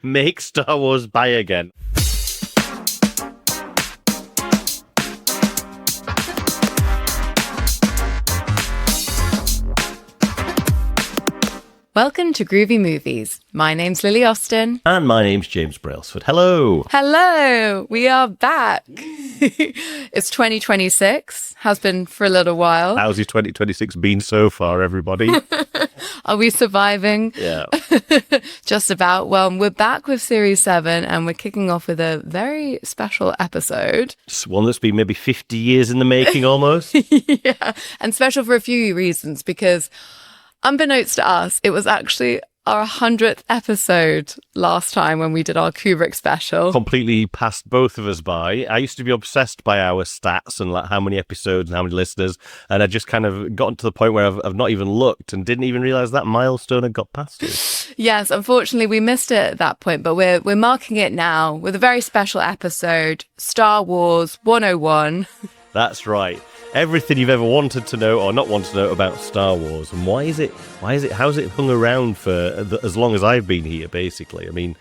Make Star Wars buy again. Welcome to Groovy Movies. My name's Lily Austin. And my name's James Brailsford. Hello. Hello. We are back. It's 2026. Has been for a little while. How's your 2026 been so far, everybody? Are we surviving? Yeah. Just about. Well, we're back with Series 7 and we're kicking off with a very special episode. It's one that's been maybe 50 years in the making almost. Yeah. And special for a few reasons because unbeknownst to us, it was actually our 100th episode last time when we did our Kubrick special. Completely passed both of us by. I used to be obsessed by our stats and like how many episodes and how many listeners, and I just kind of gotten to the point where I've not even looked and didn't even realise that milestone had got past us. Yes, unfortunately we missed it at that point, but we're marking it now with a very special episode, Star Wars 101. That's right. Everything you've ever wanted to know or not wanted to know about Star Wars. And how's it hung around for as long as I've been here, basically? I mean,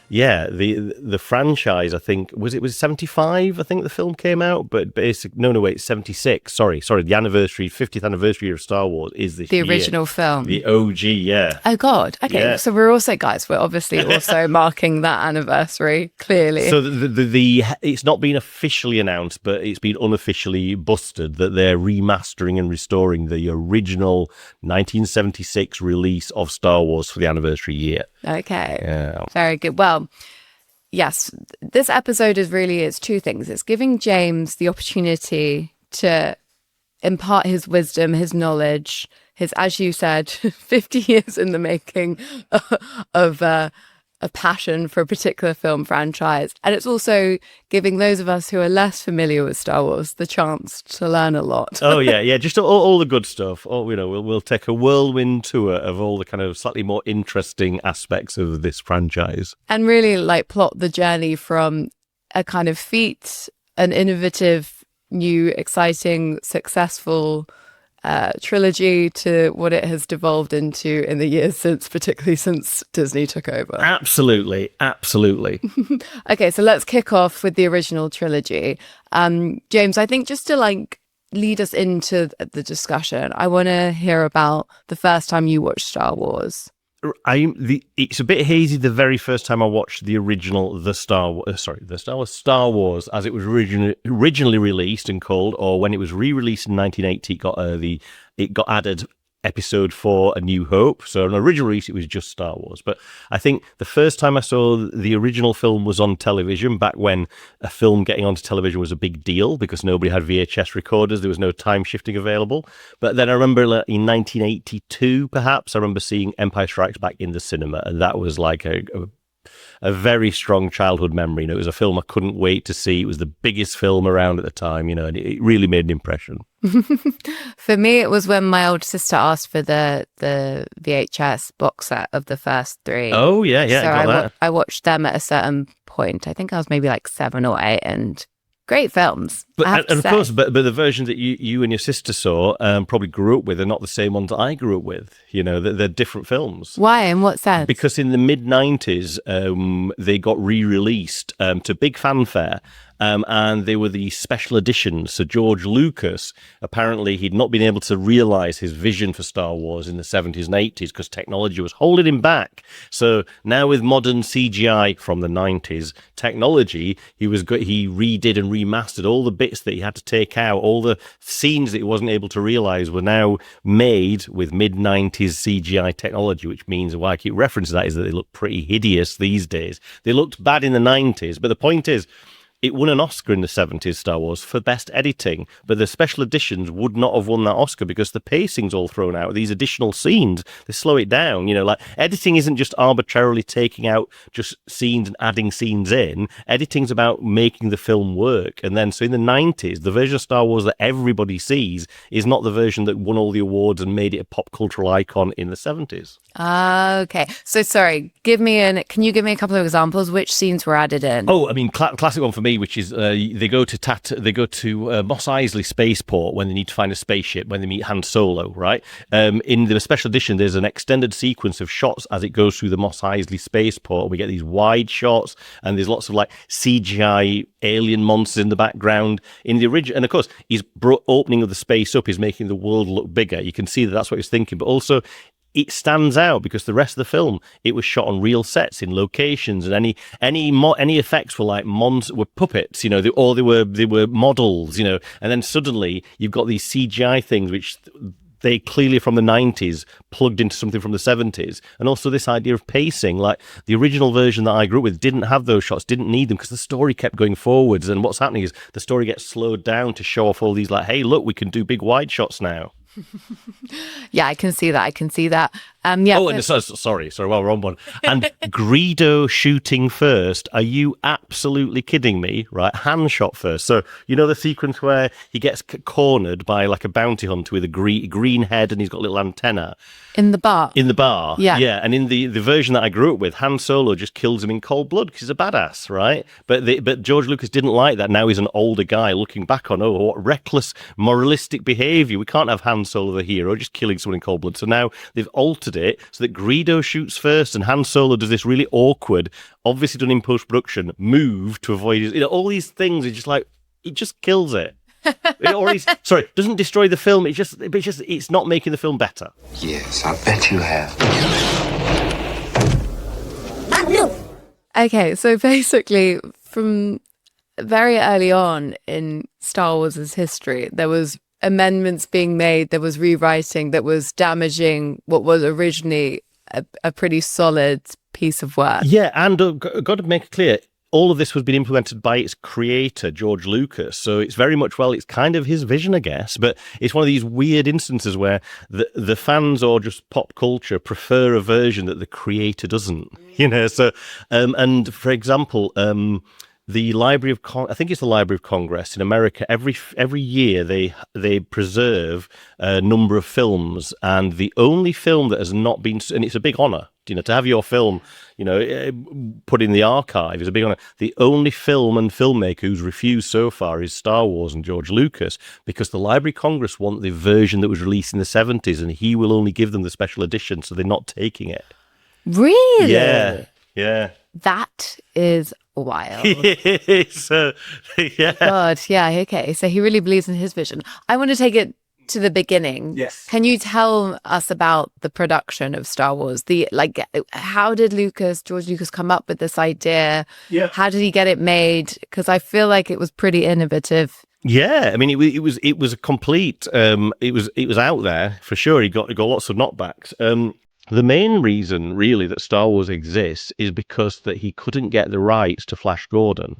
yeah, the franchise, I think, was 75, I think the film came out? But wait, 76. Sorry, the 50th anniversary of Star Wars is this year. The original film. The OG, yeah. Oh, God. Okay, yeah. So we're obviously also marking that anniversary, clearly. So it's not been officially announced, but it's been unofficially busted that they're remastering and restoring the original 1976 release of Star Wars for the anniversary year. Okay. Yeah. Very good. Well, yes, this episode it's two things. It's giving James the opportunity to impart his wisdom, his knowledge, his, as you said, 50 years in the making of a passion for a particular film franchise. And it's also giving those of us who are less familiar with Star Wars the chance to learn a lot. Oh, yeah. Just all the good stuff. We'll take a whirlwind tour of all the kind of slightly more interesting aspects of this franchise. And really plot the journey from a kind of feat, an innovative, new, exciting, successful trilogy to what it has devolved into in the years since, particularly since Disney took over. Absolutely. Okay, so let's kick off with the original trilogy. James, I think just to lead us into the discussion, I want to hear about the first time you watched Star Wars. It's a bit hazy the very first time I watched the original Star Wars as it was originally released and called, or when it was re-released in 1980, it got added Episode 4, A New Hope. So on original release, it was just Star Wars. But I think the first time I saw the original film was on television, back when a film getting onto television was a big deal because nobody had VHS recorders. There was no time shifting available. But then I remember in 1982, perhaps, I remember seeing Empire Strikes Back in the cinema. And that was like a very strong childhood memory. It was a film I couldn't wait to see. It was the biggest film around at the time, and it really made an impression. For me, it was when my older sister asked for the VHS box set of the first three. Oh, yeah, So I watched them at a certain point. I think I was maybe 7 or 8, and great films. But of course, but the versions that you and your sister saw probably grew up with are not the same ones that I grew up with. They're different films. Why? In what sense? Because in the mid-90s, they got re-released to big fanfare. And they were the special editions. So George Lucas, apparently he'd not been able to realise his vision for Star Wars in the 70s and 80s because technology was holding him back. So now with modern CGI from the 90s technology, he redid and remastered all the bits that he had to take out. All the scenes that he wasn't able to realise were now made with mid-90s CGI technology, which means why I keep referencing that is that they look pretty hideous these days. They looked bad in the 90s, but the point is, it won an Oscar in the 70s, Star Wars, for best editing, but the special editions would not have won that Oscar because the pacing's all thrown out. These additional scenes, they slow it down. Editing isn't just arbitrarily taking out just scenes and adding scenes in. Editing's about making the film work. And then, so in the 90s, the version of Star Wars that everybody sees is not the version that won all the awards and made it a pop cultural icon in the 70s. Okay. So, sorry, can you give me a couple of examples? Which scenes were added in? Oh, I mean, classic one for me me, which is they go to Mos Eisley Spaceport when they need to find a spaceship when they meet Han Solo, right? In the special edition, there's an extended sequence of shots as it goes through the Mos Eisley Spaceport. We get these wide shots, and there's lots of like CGI alien monsters in the background. In the original, and of course, his opening of the space up is making the world look bigger. You can see that that's what he's thinking, but also it stands out because the rest of the film, it was shot on real sets in locations, and any effects were like were puppets, you know, or they were models, you know, and then suddenly you've got these CGI things which they clearly from the 90s plugged into something from the 70s. And also this idea of pacing, like the original version that I grew up with didn't have those shots, didn't need them because the story kept going forwards. And what's happening is the story gets slowed down to show off all these like, hey, look, we can do big wide shots now. Yeah, I can see that. And sorry, well, wrong one. And Greedo shooting first. Are you absolutely kidding me? Right, Han shot first. So you know the sequence where he gets cornered by like a bounty hunter with a green head, and he's got a little antenna in the bar. Yeah. And in the version that I grew up with, Han Solo just kills him in cold blood because he's a badass, right? But George Lucas didn't like that. Now he's an older guy looking back on, what reckless moralistic behavior. We can't have Han Solo the hero just killing someone in cold blood. So now they've altered it so that Greedo shoots first and Han Solo does this really awkward, obviously done in post-production, move to avoid his, all these things. It's just like, it just kills it. Doesn't destroy the film. It's not making the film better. Yes, I bet you have. Okay, so basically from very early on in Star Wars' history, there was amendments being made, there was rewriting that was damaging what was originally a pretty solid piece of work. Yeah, and got to make it clear, all of this was being implemented by its creator, George Lucas. So it's very much, it's kind of his vision, I guess. But it's one of these weird instances where the fans or just pop culture prefer a version that the creator doesn't. You know, so, and for example, the Library of I think it's the Library of Congress in America. Every year they preserve a number of films, and the only film that has not been, and it's a big honor, to have your film, put in the archive is a big honor. The only film and filmmaker who's refused so far is Star Wars and George Lucas, because the Library of Congress want the version that was released in the 70s, and he will only give them the special edition, so they're not taking it. Really? Yeah. That is wild. Yeah. God, yeah, okay. So he really believes in his vision. I want to take it to the beginning. Yes. Can you tell us about the production of Star Wars? How did George Lucas come up with this idea? Yeah. How did he get it made? Because I feel like it was pretty innovative. Yeah, I mean, it was a complete. It was out there for sure. He got lots of knockbacks. The main reason, really, that Star Wars exists is because that he couldn't get the rights to Flash Gordon.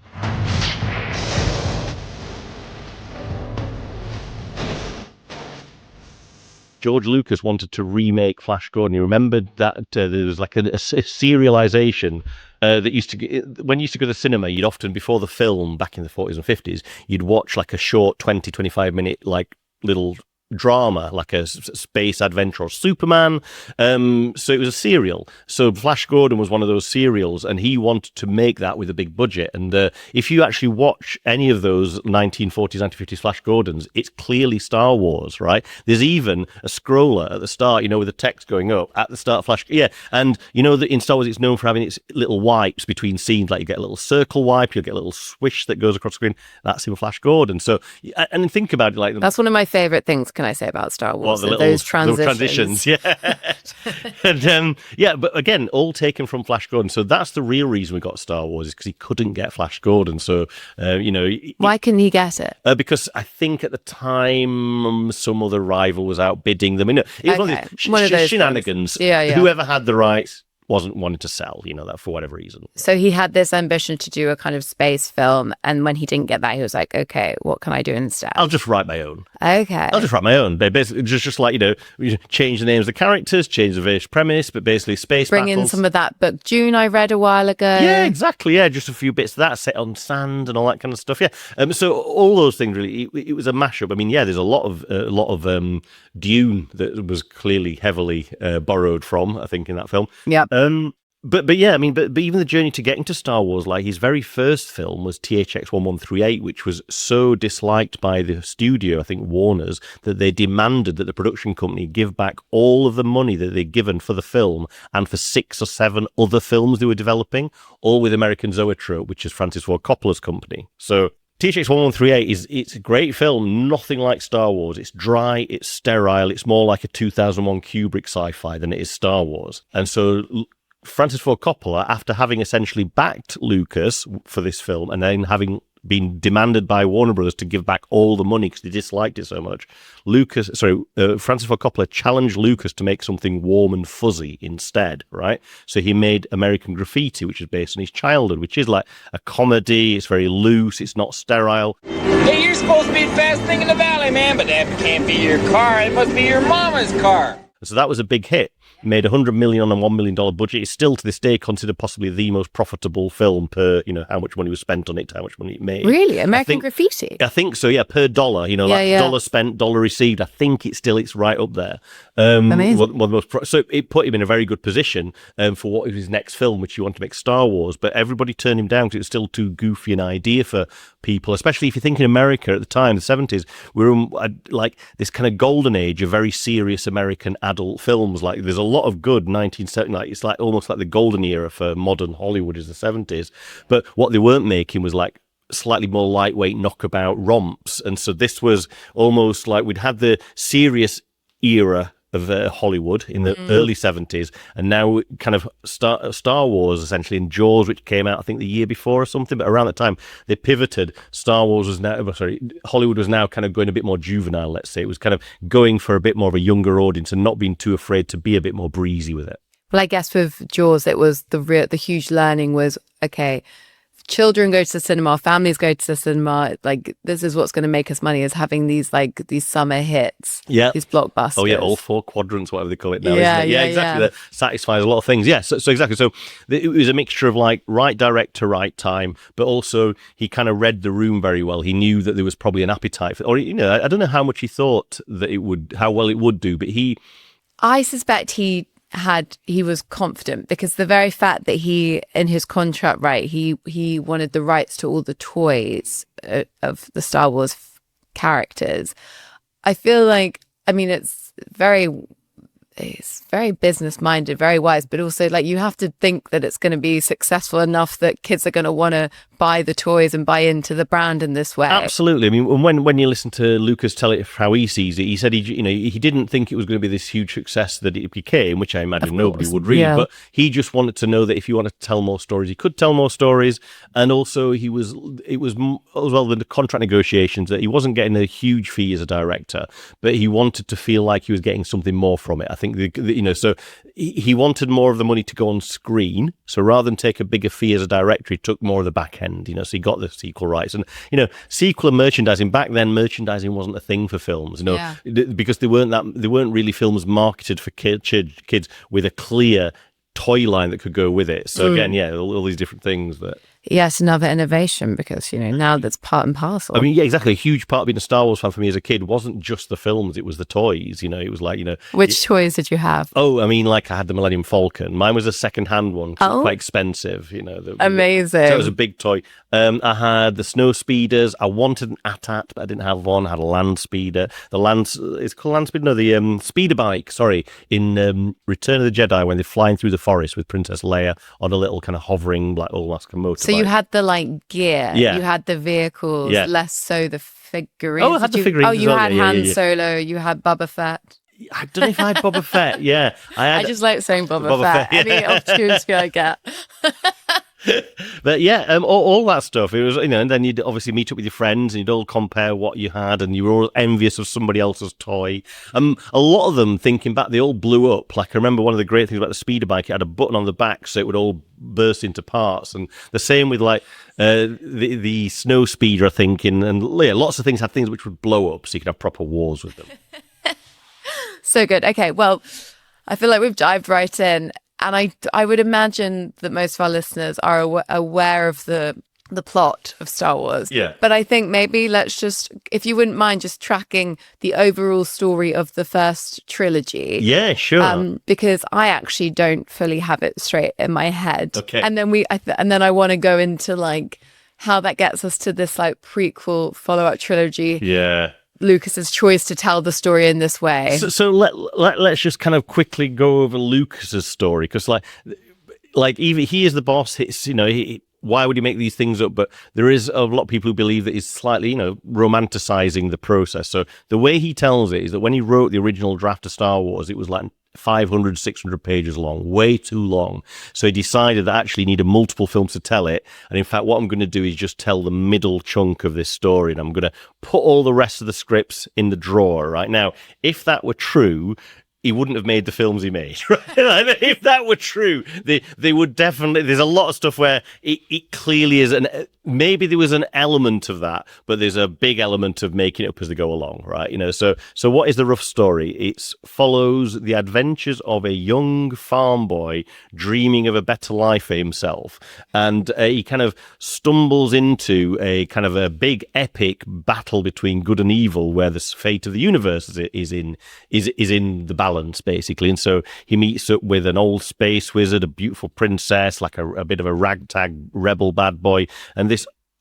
George Lucas wanted to remake Flash Gordon. He remembered that there was like a serialization that used to, when you used to go to the cinema, you'd often, before the film, back in the 40s and 50s, you'd watch like a short 20, 25 minute like little drama, like a space adventure or Superman. So it was a serial. So Flash Gordon was one of those serials, and he wanted to make that with a big budget. And if you actually watch any of those 1940s, 1950s Flash Gordons, it's clearly Star Wars, right? There's even a scroller at the start, with the text going up at the start of Flash. Yeah, and that in Star Wars it's known for having its little wipes between scenes, like you get a little circle wipe, you'll get a little swish that goes across the screen. That's in Flash Gordon. So, and think about it like... That's one of my favorite things, can I say, about Star Wars? Those transitions. Yeah. And but again, all taken from Flash Gordon. So that's the real reason we got Star Wars, is because he couldn't get Flash Gordon. So why couldn't he get it? Because I think at the time some other rival was outbidding them. It was one of those shenanigans. Yeah. Whoever had the rights wasn't wanting to sell, that for whatever reason. So he had this ambition to do a kind of space film, and when he didn't get that, he was like, okay, what can I do instead? I'll just write my own. Okay. I'll just write my own. Basically, just like, we change the names of the characters, change the basic premise, but basically space Bring battles. in some of that book Dune I read a while ago. Yeah, exactly. Yeah, just a few bits of that set on sand and all that kind of stuff. Yeah. So all those things really, it was a mashup. I mean, yeah, there's a lot of Dune that was clearly heavily borrowed from, I think, in that film. Yeah. But yeah, I mean, but even the journey to getting to Star Wars, like his very first film was THX 1138, which was so disliked by the studio, I think Warner's, that they demanded that the production company give back all of the money that they'd given for the film and for 6 or 7 other films they were developing, all with American Zoetrope, which is Francis Ford Coppola's company. So THX 1138 it's a great film, nothing like Star Wars. It's dry, it's sterile, it's more like a 2001 Kubrick sci-fi than it is Star Wars. And so Francis Ford Coppola, after having essentially backed Lucas for this film and then having been demanded by Warner Brothers to give back all the money because they disliked it so much, Francis Ford Coppola challenged Lucas to make something warm and fuzzy instead, right? So he made American Graffiti, which is based on his childhood, which is like a comedy. It's very loose. It's not sterile. Hey, you're supposed to be the fast thing in the valley, man, but that can't be your car. It must be your mama's car. So that was a big hit. Made $100 million on a $1 million budget. It's still to this day considered possibly the most profitable film per, how much money was spent on it, how much money it made. Really? American Graffiti? I think so, yeah, per dollar. Dollar spent, dollar received. I think it's right up there. Amazing. One of the most so it put him in a very good position for what was his next film, which he wanted to make Star Wars. But everybody turned him down because it was still too goofy an idea for people, especially if you think in America at the time, the 70s, we were in, like this kind of golden age of very serious American adult films. Like there's a lot of good 1970s, like it's like almost like the golden era for modern Hollywood is the 70s. But what they weren't making was like slightly more lightweight knockabout romps. And so this was almost like we'd had the serious era of Hollywood in the early 70s, and now kind of Star Wars essentially, and Jaws, which came out I think the year before or something, but around that time they pivoted. Hollywood was now kind of going a bit more juvenile, let's say. It was kind of going for a bit more of a younger audience and not being too afraid to be a bit more breezy with it. Well, I guess with Jaws, it was the huge learning was, okay, children go to the cinema, families go to the cinema. Like, this is what's going to make us money, is having these summer hits, these blockbusters. Oh yeah, all 4 quadrants, whatever they call it now. Yeah, isn't it? Yeah, exactly. That satisfies a lot of things. Yeah, so exactly. So it was a mixture of like right director, right time, but also he kind of read the room very well. He knew that there was probably an appetite for, or I don't know how much he thought that how well it would do, but I suspect he was confident, because the very fact that he, in his contract, right, he wanted the rights to all the toys of the Star Wars characters. I feel like, I mean, it's very business minded, very wise, but also like you have to think that it's going to be successful enough that kids are going to want to buy the toys and buy into the brand in this way. Absolutely. I mean, when you listen to Lucas tell it how he sees it, he said he didn't think it was going to be this huge success that it became, which I imagine nobody would read. Yeah. But he just wanted to know that if he wanted to tell more stories, he could tell more stories. And also it was as well the contract negotiations, that he wasn't getting a huge fee as a director, but he wanted to feel like he was getting something more from it. I think so he wanted more of the money to go on screen. So rather than take a bigger fee as a director, he took more of the back end. So he got the sequel rights, and sequel and merchandising. Back then, merchandising wasn't a thing for films, because they weren't really films marketed for kids with a clear toy line that could go with it. So again, all these different things that. Yes, another innovation, because now that's part and parcel. I mean, yeah, exactly. A huge part of being a Star Wars fan for me as a kid wasn't just the films; it was the toys. It was like Which toys did you have? Oh, I mean, like I had the Millennium Falcon. Mine was a second-hand one, quite expensive. Amazing. So it was a big toy. I had the snow speeders. I wanted an AT-AT, but I didn't have one. I had a land speeder. It's called land speeder. No, the speeder bike. Sorry, in Return of the Jedi, when they're flying through the forest with Princess Leia on a little kind of hovering, like Alaska motorbike. So you had the gear, you had the vehicles, less so the figurines. Oh, I had the figurines. Oh, you had Han Solo, you had Boba Fett. I don't know if I had Boba Fett. Yeah, I just like saying Boba Fett. Any opportunity I get. But yeah, all that stuff. It was, and then you'd obviously meet up with your friends and you'd all compare what you had, and you were all envious of somebody else's toy. A lot of them, thinking back, they all blew up. Like I remember one of the great things about the speeder bike, it had a button on the back so it would all burst into parts, and the same with the snow speeder, I think, and lots of things had things which would blow up, so you could have proper wars with them. So good. Okay, well, I feel like we've dived right in. And I would imagine that most of our listeners are aware of the the plot of Star Wars. Yeah. But I think maybe let's just, if you wouldn't mind, just tracking the overall story of the first trilogy. Yeah, sure. Because I actually don't fully have it straight in my head. Okay. And then I want to go into like how that gets us to this like prequel follow-up trilogy. Yeah. Lucas's choice to tell the story in this way. So let's just kind of quickly go over Lucas's story, because like even he is the boss. It's, you know, why would he make these things up? But there is a lot of people who believe that he's slightly, you know, romanticizing the process. So the way he tells it is that when he wrote the original draft of Star Wars, it was like 500, 600 pages long, way too long. So he decided that actually he needed multiple films to tell it. And in fact, what I'm going to do is just tell the middle chunk of this story, and I'm going to put all the rest of the scripts in the drawer. Right now, if that were true, he wouldn't have made the films he made. Right? If that were true, they would definitely. There's a lot of stuff where it clearly is, maybe there was an element of that, but there's a big element of making it up as they go along, right? You know, so what is the rough story? It follows the adventures of a young farm boy dreaming of a better life for himself, and he kind of stumbles into a kind of a big epic battle between good and evil, where the fate of the universe is in the balance, basically. And so he meets up with an old space wizard, a beautiful princess, like a bit of a ragtag rebel bad boy, and this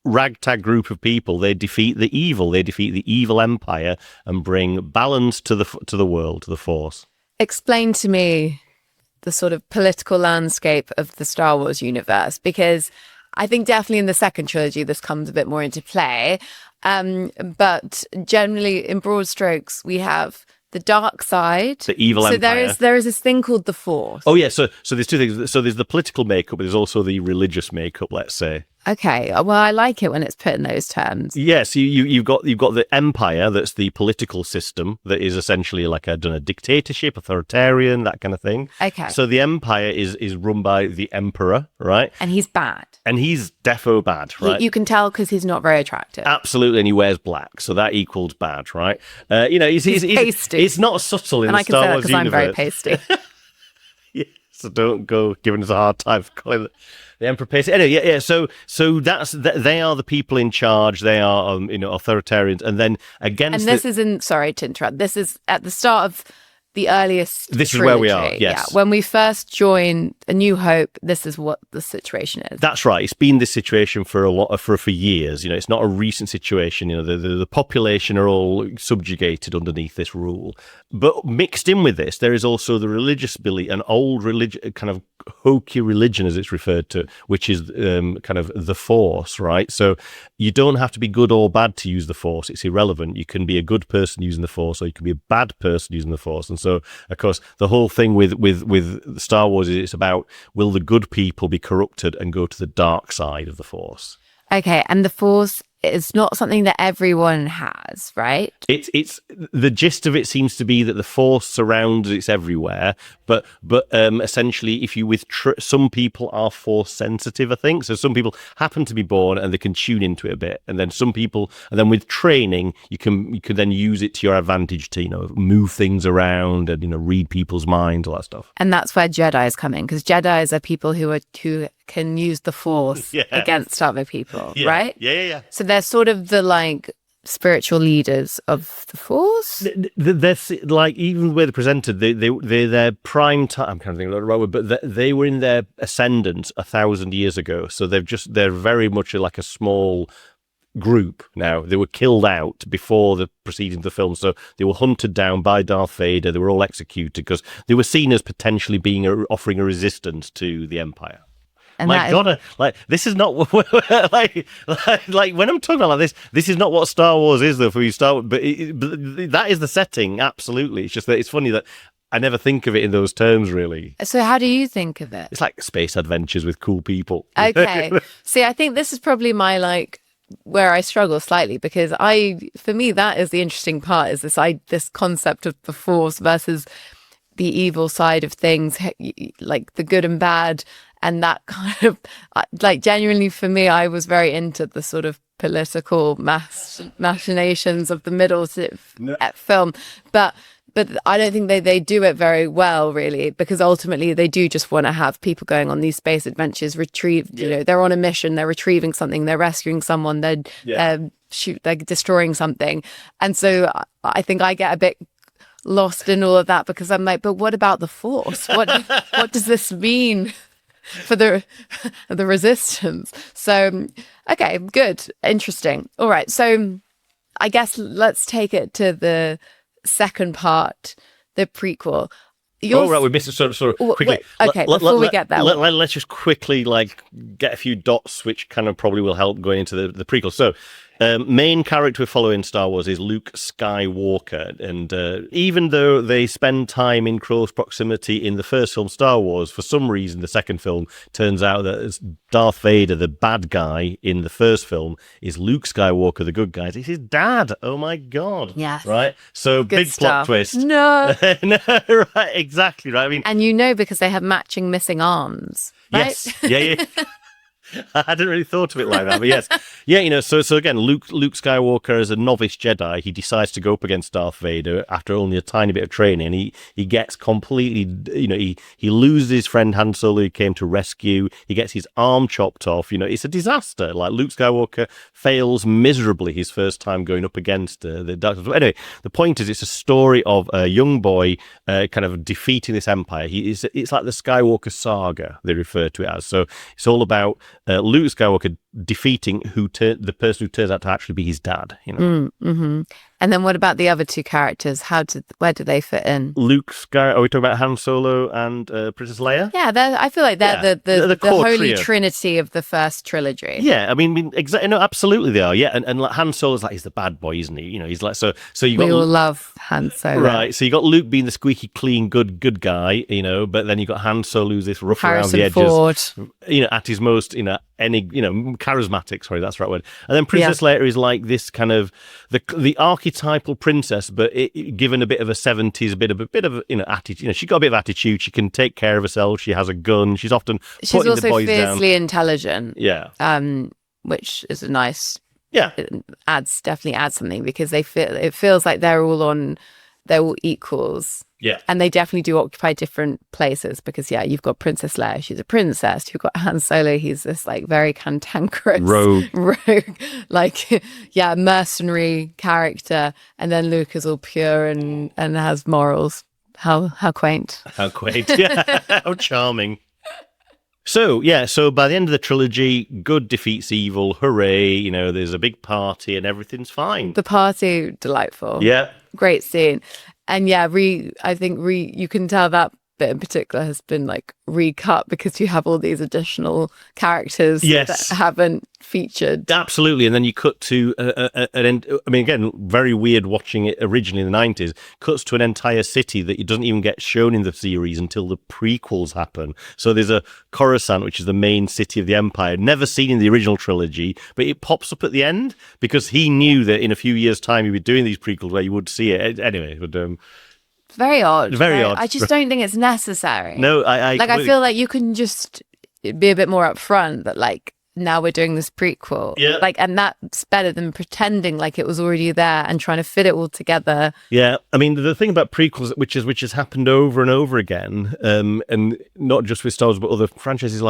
ragtag group of people, they defeat the evil empire and bring balance to the world, to the Force. Explain to me the sort of political landscape of the Star Wars universe, because I think definitely in the second trilogy this comes a bit more into play, but generally in broad strokes we have the dark side, the evil empire. So there is this thing called the Force. Oh yeah, so there's two things. So there's the political makeup, but there's also the religious makeup, let's say. Okay, well, I like it when it's put in those terms. Yes, you've got the empire, that's the political system that is essentially like a dictatorship, authoritarian, that kind of thing. Okay. So the empire is run by the emperor, right? And he's bad. And he's defo bad, right? You can tell because he's not very attractive. Absolutely, and he wears black, so that equals bad, right? You know, he's pasty. It's not subtle in and the I can Star say that Wars because I'm very universe. pasty. Yeah, so don't go giving us a hard time for calling it the Emperor pasty. Anyway, yeah. So they are the people in charge. They are, authoritarians, and then against. And this isn't. Sorry to interrupt. This is at the start of the earliest. This trilogy. is where we are. Yes. Yeah. When we first join A New Hope, this is what the situation is. That's right. It's been this situation for years. You know, it's not a recent situation. You know, the population are all subjugated underneath this rule. But mixed in with this, there is also the religious belief, an old religion, kind of hokey religion, as it's referred to, which is kind of the Force, right? So you don't have to be good or bad to use the Force. It's irrelevant. You can be a good person using the Force, or you can be a bad person using the Force. And so, of course, the whole thing with Star Wars is it's about, will the good people be corrupted and go to the dark side of the Force? Okay, and the Force is not something that everyone has, right? It's the gist of it seems to be that the Force surrounds, it's everywhere, but essentially, if you some people are Force sensitive, I think. So some people happen to be born and they can tune into it a bit, and then with training, you can then use it to your advantage to move things around and read people's minds, all that stuff. And that's where Jedis come in, because Jedis are people who can use the Force against other people, right? Yeah. So they're sort of the spiritual leaders of the Force. They're like, even the way they're presented, they're their prime time. I'm kind of thinking of the right word, but they were in their ascendant 1,000 years ago. So they're very much like a small group now. They were killed out before the proceedings of the film, so they were hunted down by Darth Vader. They were all executed because they were seen as potentially offering a resistance to the Empire. And My God, this is not like when I'm talking about this is not what Star Wars is, though. For you, Star Wars, but that is the setting. Absolutely, it's just that it's funny that I never think of it in those terms, really. So how do you think of it? It's like space adventures with cool people. Okay, see, I think this is probably my where I struggle slightly, because for me that is the interesting part, is this concept of the Force versus the evil side of things, like the good and bad. And that kind of, genuinely for me, I was very into the sort of political machinations of the middle film. But but I don't think they do it very well, really, because ultimately they do just want to have people going on these space adventures, they're on a mission, they're retrieving something, they're rescuing someone, they're destroying something. And so I think I get a bit lost in all of that, because I'm like, but what about the Force? What does this mean for the resistance? So, okay, good. Interesting. All right. So I guess let's take it to the second part, the prequel. Right, we missed it sort of quickly. Before we get there. Let's just quickly get a few dots, which kind of probably will help going into the prequel. So, main character we follow in Star Wars is Luke Skywalker, and even though they spend time in close proximity in the first film, Star Wars, for some reason the second film turns out that Darth Vader, the bad guy in the first film, is Luke Skywalker, the good guy. It's his dad. Oh my god! Yes. Right. So Good big stuff. plot twist. No. No. Right. Exactly. Right. I mean, And because they have matching missing arms, right? yes. Yeah. I hadn't really thought of it like that, but yes. Yeah, so again, Luke Skywalker, as a novice Jedi, he decides to go up against Darth Vader after only a tiny bit of training. He gets completely, he loses his friend Han Solo he came to rescue. He gets his arm chopped off. It's a disaster. Like, Luke Skywalker fails miserably his first time going up against the Dark. Anyway, the point is, it's a story of a young boy kind of defeating this empire. It's like the Skywalker saga, they refer to it as. So it's all about Luke Skywalker defeating the person who turns out to actually be his dad. Mm-hmm. And then what about the other two characters? Where do they fit in? Luke Skywalker. Are we talking about Han Solo and Princess Leia? Yeah, I feel like they're the holy trio. trinity of the first trilogy. Yeah, I mean, exactly. No, absolutely they are. Yeah, and like, Han Solo's like, he's the bad boy, isn't he? He's like, so you got. We all love Han Solo, right? So you got Luke being the squeaky clean good guy, but then you got Han Solo who's this rough around the edges, Ford. At his most, charismatic. Sorry, that's the right word. And then Princess Leia is like this kind of the archetypal princess, but given a bit of a 70s, a bit of attitude. She's got a bit of attitude. She can take care of herself. She has a gun. She's often putting the boys down. She's also fiercely intelligent. Yeah. Which is a nice. Yeah. It definitely adds something, because it feels like they're all equals. Yeah. And they definitely do occupy different places, because you've got Princess Leia, she's a princess. You've got Han Solo, he's this like very cantankerous rogue, mercenary character. And then Luke is all pure and has morals. How quaint. How quaint. Yeah. How charming. So by the end of the trilogy, good defeats evil. Hooray. There's a big party and everything's fine. The party, delightful. Yeah. Great scene. And I think you can tell that bit in particular has been like recut, because you have all these additional characters that haven't featured. Absolutely. And then you cut to an end. I mean, again, very weird watching it originally in the 90s, cuts to an entire city that it doesn't even get shown in the series until the prequels happen. So there's a Coruscant, which is the main city of the Empire, never seen in the original trilogy, but it pops up at the end, because he knew that in a few years' time he'd be doing these prequels where you would see it. Anyway, but very odd. Very odd. I just don't think it's necessary. No, I feel like you can just be a bit more upfront that now we're doing this prequel. Yeah. And that's better than pretending like it was already there and trying to fit it all together. Yeah. I mean, the thing about prequels, which has happened over and over again, and not just with Star Wars, but other franchises,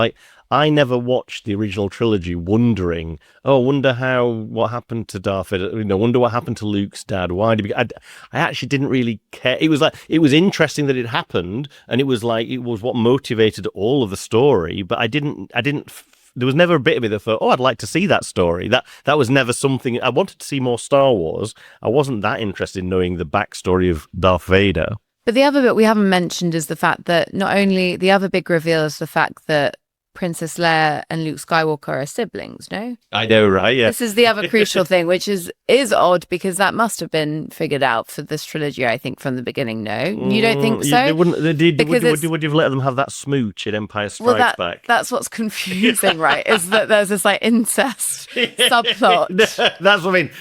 I never watched the original trilogy wondering, wonder what happened to Darth Vader, wonder what happened to Luke's dad. Why did I actually didn't really care. It was interesting that it happened, and it was what motivated all of the story, but I didn't there was never a bit of me that thought, I'd like to see that story. That was never something. I wanted to see more Star Wars. I wasn't that interested in knowing the backstory of Darth Vader. But the other bit we haven't mentioned is the fact that not only the other big reveal is the fact that Princess Leia and Luke Skywalker are siblings, no? I know, right? Yeah. This is the other crucial thing, which is odd, because that must have been figured out for this trilogy, I think, from the beginning, no? You don't think so? They wouldn't. Would you have let them have that smooch in Empire Strikes Back? That's what's confusing, right? Is that there's this incest subplot. No, that's what I mean.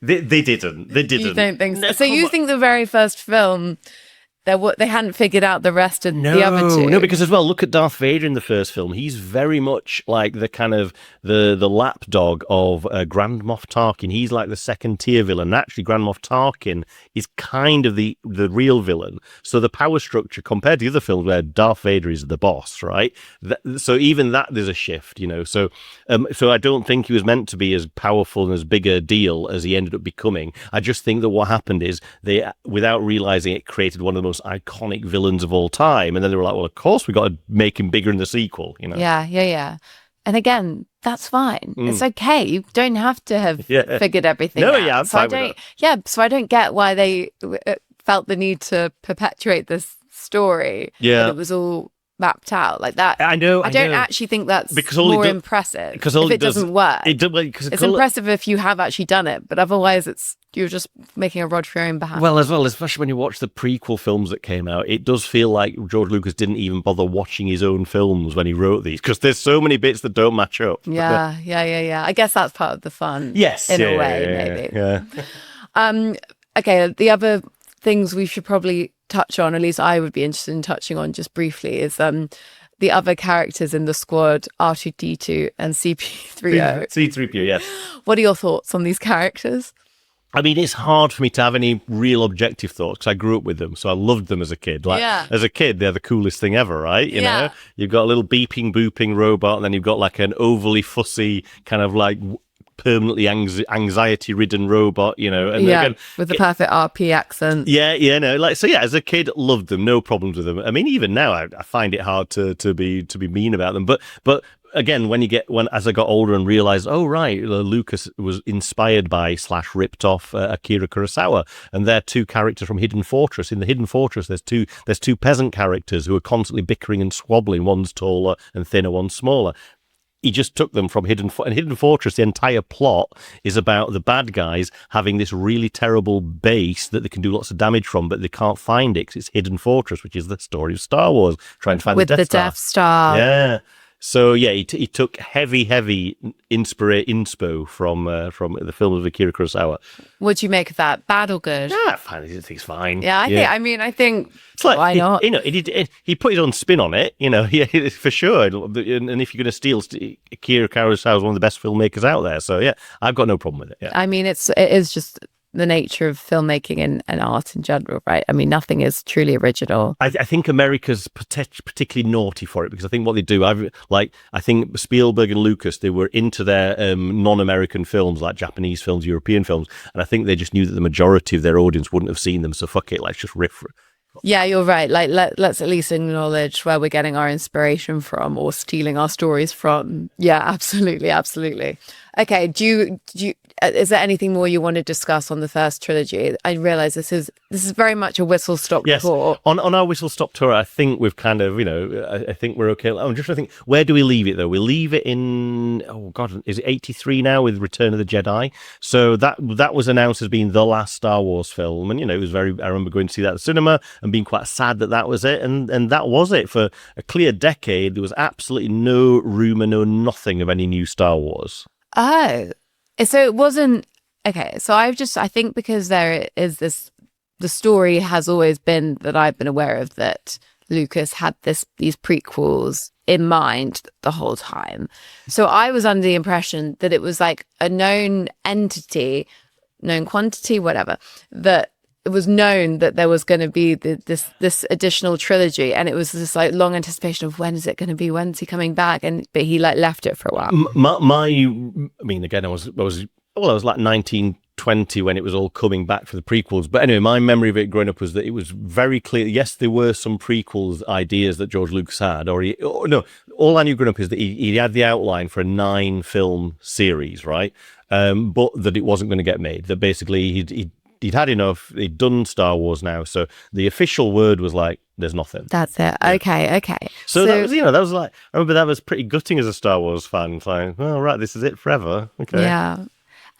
They didn't. You don't think so? So you think the very first film they hadn't figured out the rest of the other two. No, because as well, look at Darth Vader in the first film. He's very much like the kind of the lapdog of Grand Moff Tarkin. He's like the second tier villain. And actually, Grand Moff Tarkin is kind of the real villain. So the power structure compared to the other films where Darth Vader is the boss, right? So even that there's a shift, So I don't think he was meant to be as powerful and as big a deal as he ended up becoming. I just think that what happened is they, without realizing it, created one of the most iconic villains of all time, and then they were like, well, of course we got to make him bigger in the sequel. Yeah. And again, that's fine. It's okay. You don't have to have figured everything out. I'm fine with that. So I don't get why they felt the need to perpetuate this story. Yeah, that it was all mapped out like that. I know. I don't actually think that's because more impressive because if it doesn't work. It's impressive if you have actually done it, but otherwise you're just making a rod for your own behalf. Well, especially when you watch the prequel films that came out, it does feel like George Lucas didn't even bother watching his own films when he wrote these, because there's so many bits that don't match up. Yeah. I guess that's part of the fun. Yes, in a way, maybe. Yeah. Okay. The other things we should probably touch on, at least I would be interested in touching on just briefly, is the other characters in the squad, R2-D2 and C-3PO. C-3PO, yes. What are your thoughts on these characters? I mean, it's hard for me to have any real objective thoughts because I grew up with them, so I loved them as a kid. As a kid, they're the coolest thing ever, right? You know, you've got a little beeping, booping robot, and then you've got like an overly fussy kind of like permanently anxiety-ridden robot, and again, with the perfect RP accent. As a kid, loved them, no problems with them. I mean, even now, I find it hard to be mean about them, but. Again, as I got older and realized, oh, right, Lucas was inspired by / ripped off Akira Kurosawa, and they're two characters from Hidden Fortress. In the Hidden Fortress, there's two peasant characters who are constantly bickering and squabbling. One's taller and thinner, one's smaller. He just took them from Hidden Fortress. The entire plot is about the bad guys having this really terrible base that they can do lots of damage from, but they can't find it because it's Hidden Fortress, which is the story of Star Wars, trying to find with the Death Star. Yeah. So he took heavy inspo from the film of Akira Kurosawa. What do you make of that? Bad or good? Yeah, fine. I think it's fine. Yeah, I think it's like, why not? He put his own spin on it. For sure. And if you're going to steal, Akira Kurosawa is one of the best filmmakers out there. So yeah, I've got no problem with it. Yeah. I mean, it is just the nature of filmmaking and art in general, right? I mean, nothing is truly original. I think America's particularly naughty for it, because I think what they do, I think Spielberg and Lucas, they were into their non-American films, like Japanese films, European films, and I think they just knew that the majority of their audience wouldn't have seen them, so fuck it, let's just riff. Yeah, you're right. Like, let's at least acknowledge where we're getting our inspiration from or stealing our stories from. Yeah, absolutely. Okay, do you is there anything more you want to discuss on the first trilogy? I realize this is very much a whistle stop tour. On our whistle stop tour, I think we've kind of, I think we're okay. I'm just trying to think, where do we leave it though? We leave it in, oh God, is it 83 now with Return of the Jedi? So that was announced as being the last Star Wars film, and it was I remember going to see that at the cinema and being quite sad that was it, and that was it for a clear decade. There was absolutely no rumor, no nothing of any new Star Wars. Oh, so it wasn't okay. So I think because there is this, the story has always been that I've been aware of, that Lucas had these prequels in mind the whole time. So I was under the impression that it was like a known entity, known quantity, whatever, that it was known that there was going to be this additional trilogy, and it was this like long anticipation of when is it going to be, when's he coming back, but he like left it for a while. I mean, again, I was like 19, 20 when it was all coming back for the prequels. But anyway, my memory of it growing up was that it was very clear. Yes, there were some prequels ideas that George Lucas had, all I knew growing up is that he had the outline for a 9-film series, right? But that it wasn't going to get made. That basically he'd had enough. He'd done Star Wars now. So the official word was like, there's nothing. That's it. Okay. So that was, that was like, I remember that was pretty gutting as a Star Wars fan. It's like, well, right, this is it forever. Okay. Yeah.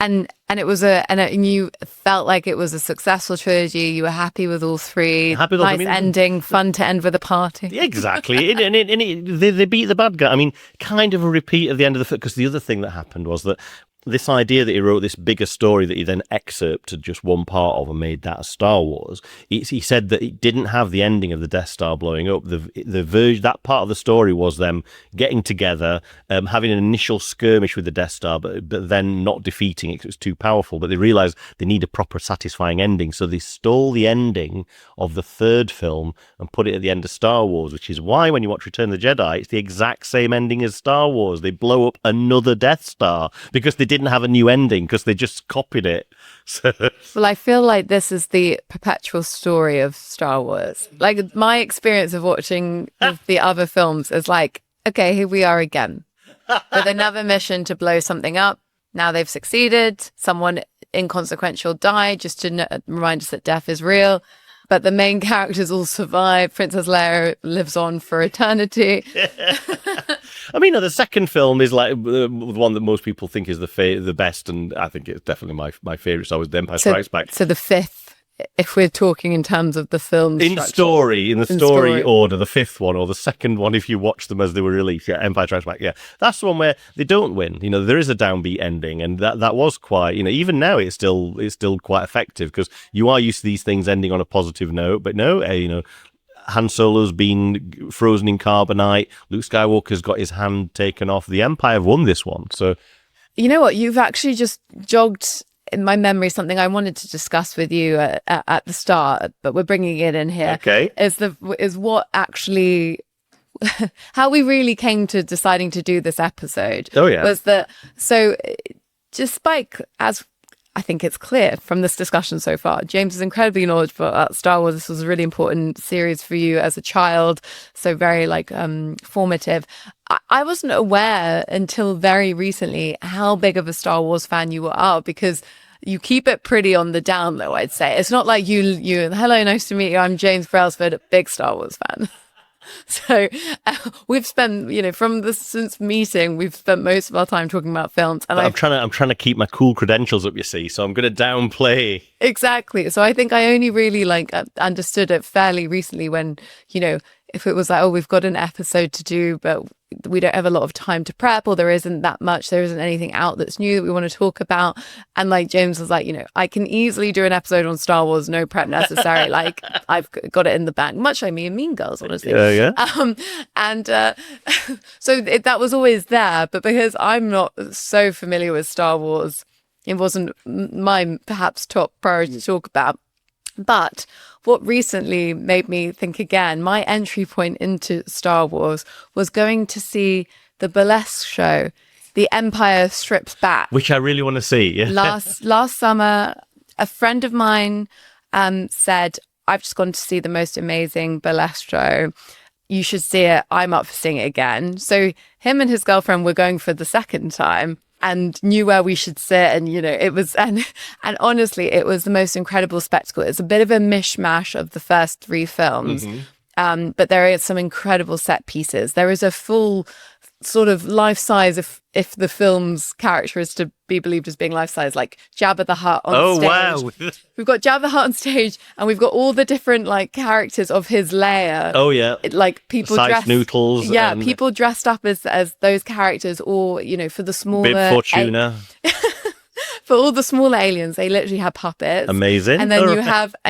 And it was and you felt like it was a successful trilogy. You were happy with all three. Happy with all, nice ending, fun to end with a party. Yeah, exactly. They beat the bad guy. I mean, kind of a repeat of the end of the film, because the other thing that happened was that this idea that he wrote this bigger story that he then excerpted just one part of and made that a Star Wars. He said that it didn't have the ending of the Death Star blowing up. That part of the story was them getting together, having an initial skirmish with the Death Star, but then not defeating it because it was too powerful. But they realized they need a proper satisfying ending, so they stole the ending of the third film and put it at the end of Star Wars, which is why when you watch Return of the Jedi, it's the exact same ending as Star Wars. They blow up another Death Star because they didn't have a new ending, because they just copied it. So. Well, I feel like this is the perpetual story of Star Wars. Like, my experience of watching the other films is like, okay, here we are again with another mission to blow something up. Now they've succeeded. Someone inconsequential died, just to remind us that death is real. But the main characters all survive. Princess Leia lives on for eternity. I mean, the second film is like the one that most people think is the best, and I think it's definitely my favourite. So, The Empire Strikes Back. So the fifth, if we're talking in terms of the film in the story order, the fifth one or the second one, if you watch them as they were released, Empire Strikes Back, that's the one where they don't win. There is a downbeat ending, and that was quite. Even now, it's still quite effective, because you are used to these things ending on a positive note, but no, Han Solo's been frozen in carbonite. Luke Skywalker's got his hand taken off. The Empire have won this one. So, you know what? You've actually just jogged in my memory something I wanted to discuss with you at the start, but we're bringing it in here. Okay, is what actually how we really came to deciding to do this episode. Oh yeah, was that so? Despite, as I think it's clear from this discussion so far, James is incredibly knowledgeable about Star Wars. This was a really important series for you as a child, so very formative. I wasn't aware until very recently how big of a Star Wars fan you are, because you keep it pretty on the down low, I'd say. It's not like you hello, nice to meet you, I'm James Brailsford, a big Star Wars fan. So we've spent, since meeting, we've spent most of our time talking about films. And I'm trying to keep my cool credentials up, you see. So I'm going to downplay. Exactly. So I think I only really understood it fairly recently when, if it was like, oh, we've got an episode to do, but we don't have a lot of time to prep, or there isn't anything out that's new that we want to talk about. And James was like, I can easily do an episode on Star Wars, no prep necessary. I've got it in the bank, much like me and Mean Girls, honestly. Yeah. So that was always there. But because I'm not so familiar with Star Wars, it wasn't my perhaps top priority to talk about. But what recently made me think again, my entry point into Star Wars was going to see the burlesque show, The Empire Strips Back, which I really want to see. Yeah. Last summer, a friend of mine said, I've just gone to see the most amazing burlesque show. You should see it. I'm up for seeing it again. So him and his girlfriend were going for the second time, and knew where we should sit, and it was, and honestly, it was the most incredible spectacle. It's a bit of a mishmash of the first three films, but there are some incredible set pieces. There is a full sort of life size, if the film's character is to be believed as being life size, like Jabba the Hutt on stage. Oh wow! We've got Jabba the Hutt on stage, and we've got all the different characters of his lair. Oh yeah, people Size dressed noodles. Yeah, people dressed up as those characters, or for the smaller Bib Fortuna. For all the smaller aliens, they literally have puppets. Amazing. And then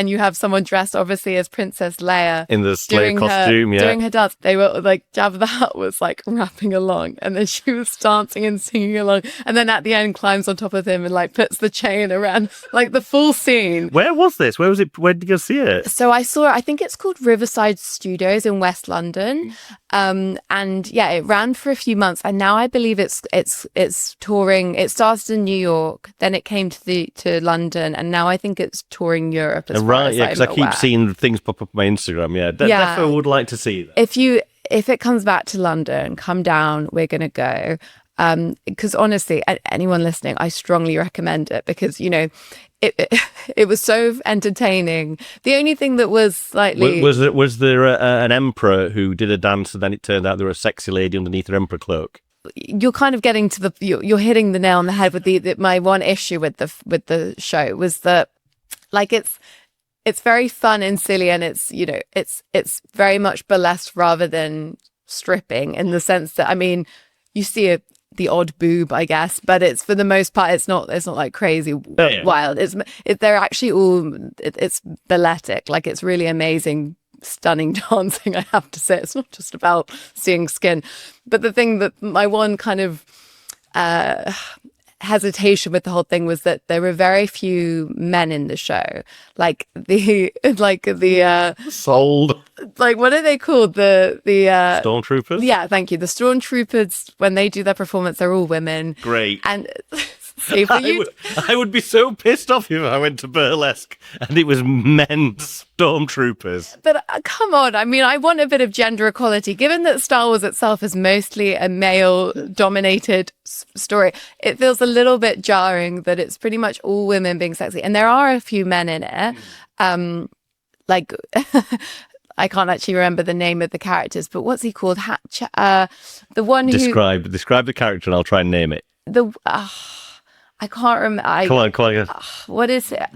you have someone dressed obviously as Princess Leia in the sleigh costume, doing her dance. They were Jabba the Hutt was rapping along, and then she was dancing and singing along, and then at the end climbs on top of him and puts the chain around, the full scene. Where was this? Where was it? Where did you go see it? So I saw it. I think it's called Riverside Studios in West London, and yeah, it ran for a few months, and now I believe it's touring. It started in New York. Then it came to London, and now I think it's touring Europe as far as because I keep seeing things pop up on my Instagram. Yeah, definitely would like to see that. If it comes back to London, come down. We're gonna go. Because honestly, anyone listening, I strongly recommend it, because it was so entertaining. The only thing that was slightly was there an emperor who did a dance, and then it turned out there was a sexy lady underneath her emperor cloak. You're kind of getting to you're hitting the nail on the head with my one issue with the show was that it's very fun and silly, and it's very much burlesque rather than stripping, in the sense that, you see the odd boob, I guess, but it's for the most part, it's not like crazy wild. They're actually all, it's balletic. Like, it's really amazing, stunning dancing, I have to say. It's not just about seeing skin. But the thing that my one kind of hesitation with the whole thing was that there were very few men in the show. Sold. Like, what are they called? The Stormtroopers? Yeah, thank you. The Stormtroopers, when they do their performance, they're all women. Great. And see, for you, I would be so pissed off if I went to burlesque and it was men Stormtroopers. but come on. I mean, I want a bit of gender equality. Given that Star Wars itself is mostly a male-dominated story, it feels a little bit jarring that it's pretty much all women being sexy. And there are a few men in it. Like, I can't actually remember the name of the characters, but what's he called? The one who... Describe the character and I'll try and name it. I can't remember. Come on. What is it?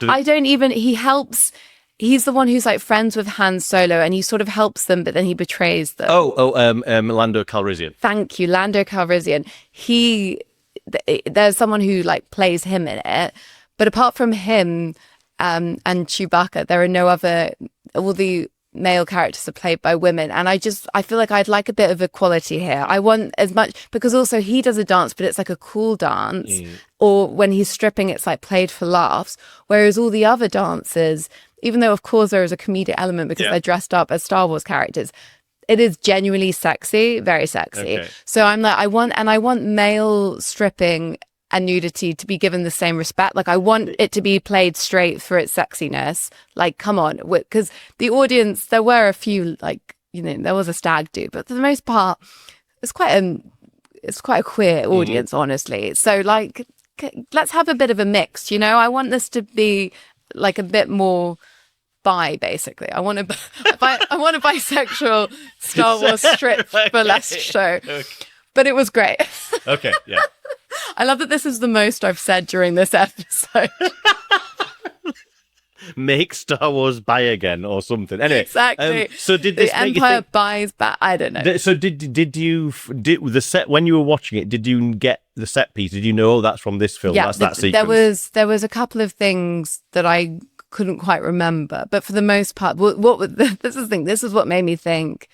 I don't even... He helps... He's the one who's like friends with Han Solo, and he sort of helps them, but then he betrays them. Lando Calrissian. Thank you, Lando Calrissian. There's someone who like plays him in it, but apart from him and Chewbacca, there are no other. All the male characters are played by women, and I feel like I'd like a bit of equality here. I want as much, because also he does a dance, but it's like a cool dance, or when he's stripping, it's like played for laughs. Whereas all the other dances, even though of course there is a comedic element because they're dressed up as Star Wars characters, it is genuinely sexy, very sexy. Okay. So I'm like, I want male stripping and nudity to be given the same respect. Like, I want it to be played straight for its sexiness. Like, come on, because the audience, there were a few, like, there was a stag do, but for the most part, it's quite a queer audience, honestly. So, like, let's have a bit of a mix. I want this to be like a bit more bi, basically. I want a bisexual Star Wars strip burlesque show. Okay. But it was great. Okay, yeah. I love that this is the most I've said during this episode. Make Star Wars buy again or something. Anyway, exactly. So did this the Empire buys back? I don't know. So did you the set when you were watching it? Did you get the set piece? Did you know that's from this film? Yeah, that's that sequence. There was a couple of things that I couldn't quite remember, but for the most part, this is the thing. This is what made me think.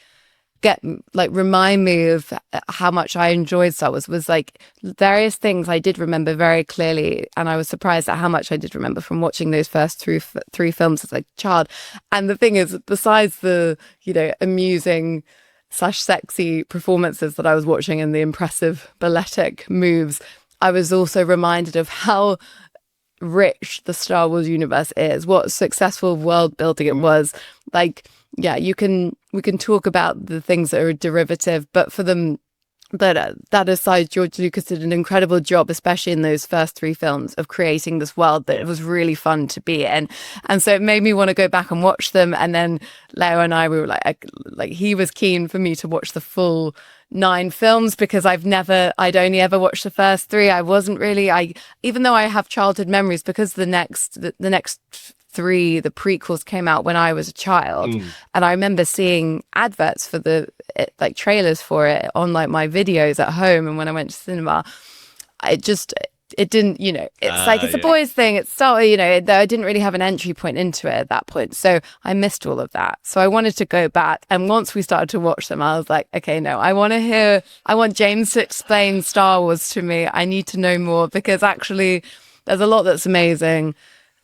Remind me of how much I enjoyed Star Wars, was like various things I did remember very clearly, and I was surprised at how much I did remember from watching those first three films as a child. And the thing is, besides the amusing / sexy performances that I was watching and the impressive balletic moves, I was also reminded of how rich the Star Wars universe is, what successful world building it was. Like, yeah, we can talk about the things that are derivative, but that aside, George Lucas did an incredible job, especially in those first three films, of creating this world that was really fun to be in. And so it made me want to go back and watch them. And then Leo and I, we were like he was keen for me to watch the full 9 films, because I'd only ever watched the first 3. I wasn't really, even though I have childhood memories, because the next 3, the prequels, came out when I was a child, and I remember seeing adverts for like trailers for it on like my videos at home, and when I went to cinema, it didn't, it's a boys thing. It's so, I didn't really have an entry point into it at that point, so I missed all of that. So I wanted to go back, and once we started to watch them, I was like, okay, no, I want James to explain Star Wars to me. I need to know more, because actually there's a lot that's amazing.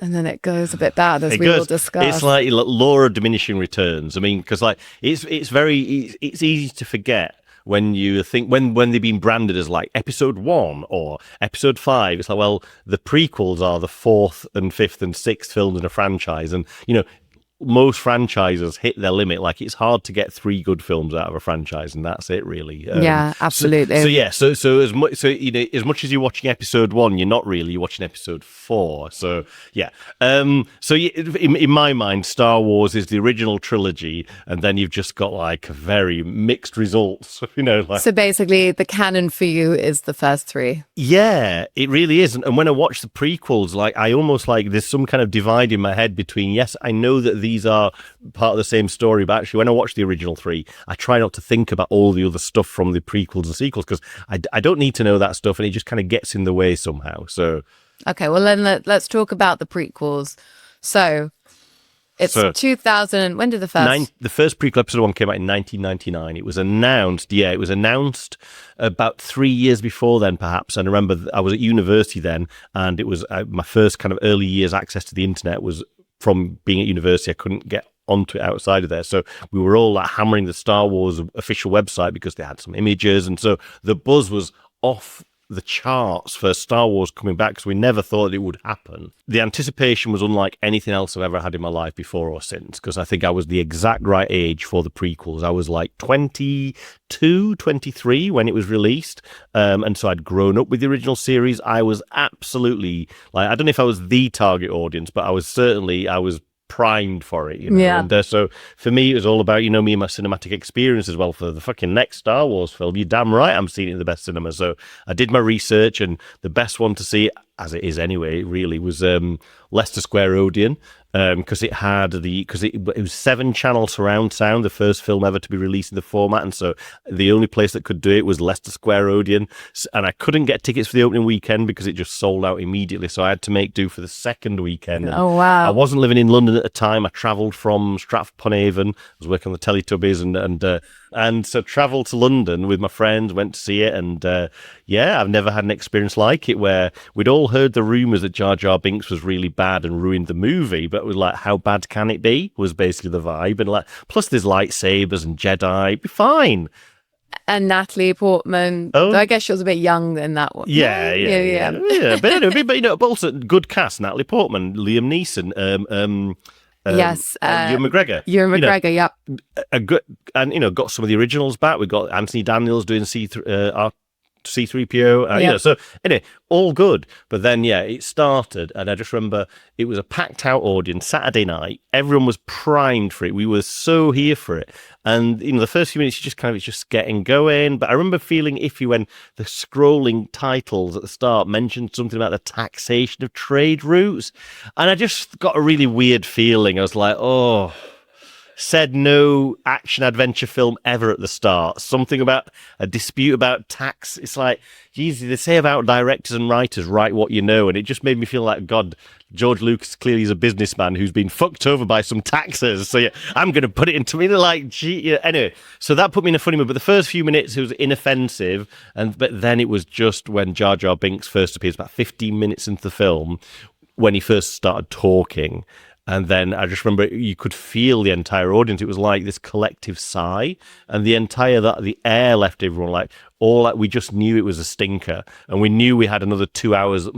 And then it goes a bit bad, as we will discuss. It's like law of diminishing returns. I mean, because like it's easy to forget when you think when they've been branded as like episode 1 or episode 5. It's like, well, the prequels are the 4th and 5th and 6th films in a franchise, and most franchises hit their limit. Like, it's hard to get 3 good films out of a franchise, and that's it, really. Yeah, absolutely. So as much as you're watching episode 1, you're not really. You're watching episode 4. So yeah. In my mind, Star Wars is the original trilogy, and then you've just got like very mixed results. So basically, the canon for you is the first 3. Yeah, it really is. And when I watch the prequels, like I almost like there's some kind of divide in my head between, yes, I know that these these are part of the same story. But actually, when I watch the original 3, I try not to think about all the other stuff from the prequels and sequels, because I don't need to know that stuff, and it just kind of gets in the way somehow. So, okay, well then let's talk about the prequels. So it's 2000. When did the first prequel episode 1 came out in 1999. It was announced. Yeah, it was announced about 3 years before then, perhaps. And I remember I was at university then, and it was my first kind of early years access to the internet was from being at university. I couldn't get onto it outside of there, so we were all like hammering the Star Wars official website because they had some images, and so the buzz was off the charts for Star Wars coming back, because we never thought it would happen. The anticipation was unlike anything else I've ever had in my life before or since, because I think I was the exact right age for the prequels. I was like 22, 23 when it was released, and so I'd grown up with the original series. I was absolutely, like, I don't know if I was the target audience, but I was primed for it, Yeah. And so for me, it was all about, me and my cinematic experience as well. For the fucking next Star Wars film, you're damn right I'm seeing it in the best cinema. So I did my research, and the best one to see, as it is anyway, really, was Leicester Square Odeon, because it was 7-channel surround sound, the first film ever to be released in the format, and so the only place that could do it was Leicester Square Odeon, and I couldn't get tickets for the opening weekend because it just sold out immediately, so I had to make do for the second weekend. Oh, wow. I wasn't living in London at the time. I travelled from Stratford-upon-Avon. I was working on the Teletubbies, and so travelled to London with my friends, went to see it, and I've never had an experience like it, where we'd all heard the rumours that Jar Jar Binks was really bad and ruined the movie, but it was like, how bad can it be, was basically the vibe. And like, plus there's lightsabers and Jedi, it'd be fine. And Natalie Portman. Oh. I guess she was a bit young in that one. Yeah. But anyway, but also good cast: Natalie Portman, Liam Neeson, yes, Ewan McGregor. Ewan McGregor, yep. A good, and got some of the originals back. We got Anthony Daniels doing C-3PO, so anyway, all good. But then, it started, and I just remember it was a packed out audience, Saturday night. Everyone was primed for it. We were so here for it. And, the first few minutes, it's just getting going. But I remember feeling iffy when the scrolling titles at the start mentioned something about the taxation of trade routes. And I just got a really weird feeling. I was like, oh... Said no action adventure film ever at the start. Something about a dispute about tax. It's like, geez, they say about directors and writers, write what you know. And it just made me feel like, God, George Lucas clearly is a businessman who's been fucked over by some taxes. So I'm going to put it into me. Like, gee, anyway, so that put me in a funny mood. But the first few minutes, it was inoffensive. But then it was just when Jar Jar Binks first appears, about 15 minutes into the film, when he first started talking. And then I just remember you could feel the entire audience. It was like this collective sigh, and the air left everyone we just knew it was a stinker, and we knew we had another 2 hours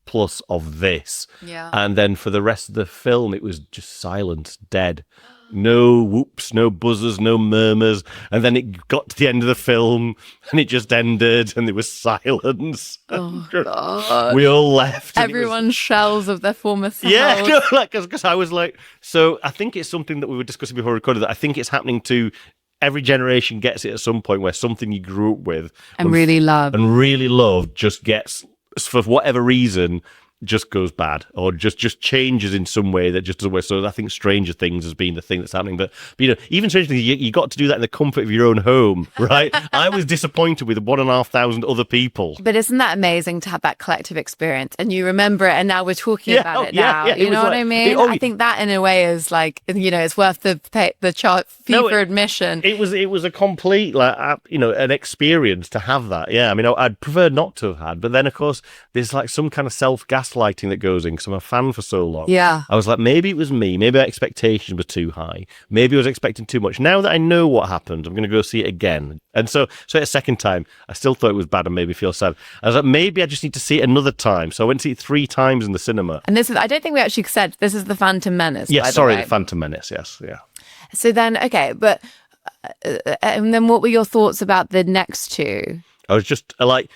plus of this. Yeah. And then for the rest of the film, it was just silence, dead. No whoops, no buzzers, no murmurs. And then it got to the end of the film and it just ended and there was silence. Oh, God. We all left. Everyone's shells of their former selves. Yeah, because I was like, so I think it's something that we were discussing before we recorded, that I think it's happening to every generation gets it at some point, where something you grew up with and really loved just gets, for whatever reason, just goes bad, or just changes in some way that just doesn't work. So I think Stranger Things has been the thing that's happening. But even Stranger Things, you got to do that in the comfort of your own home, right? I was disappointed with 1,500 other people. But isn't that amazing to have that collective experience, and you remember it, and now we're talking about it now. You know what I mean? I think that in a way is like, it's worth the FIFA admission. It was a complete an experience to have that. Yeah, I mean, I'd prefer not to have had, but then of course there's like some kind of self-gaslighting that goes in, because I'm a fan for so long. Yeah. I was like, maybe it was me. Maybe my expectations were too high. Maybe I was expecting too much. Now that I know what happened, I'm going to go see it again. And so a second time, I still thought it was bad and made me feel sad. I was like, maybe I just need to see it another time. So I went to see it 3 times in the cinema. And I don't think we actually said, this is the Phantom Menace. Yes, sorry, the Phantom Menace, yes, yeah. So then, okay, but and then what were your thoughts about the next two? I was just right,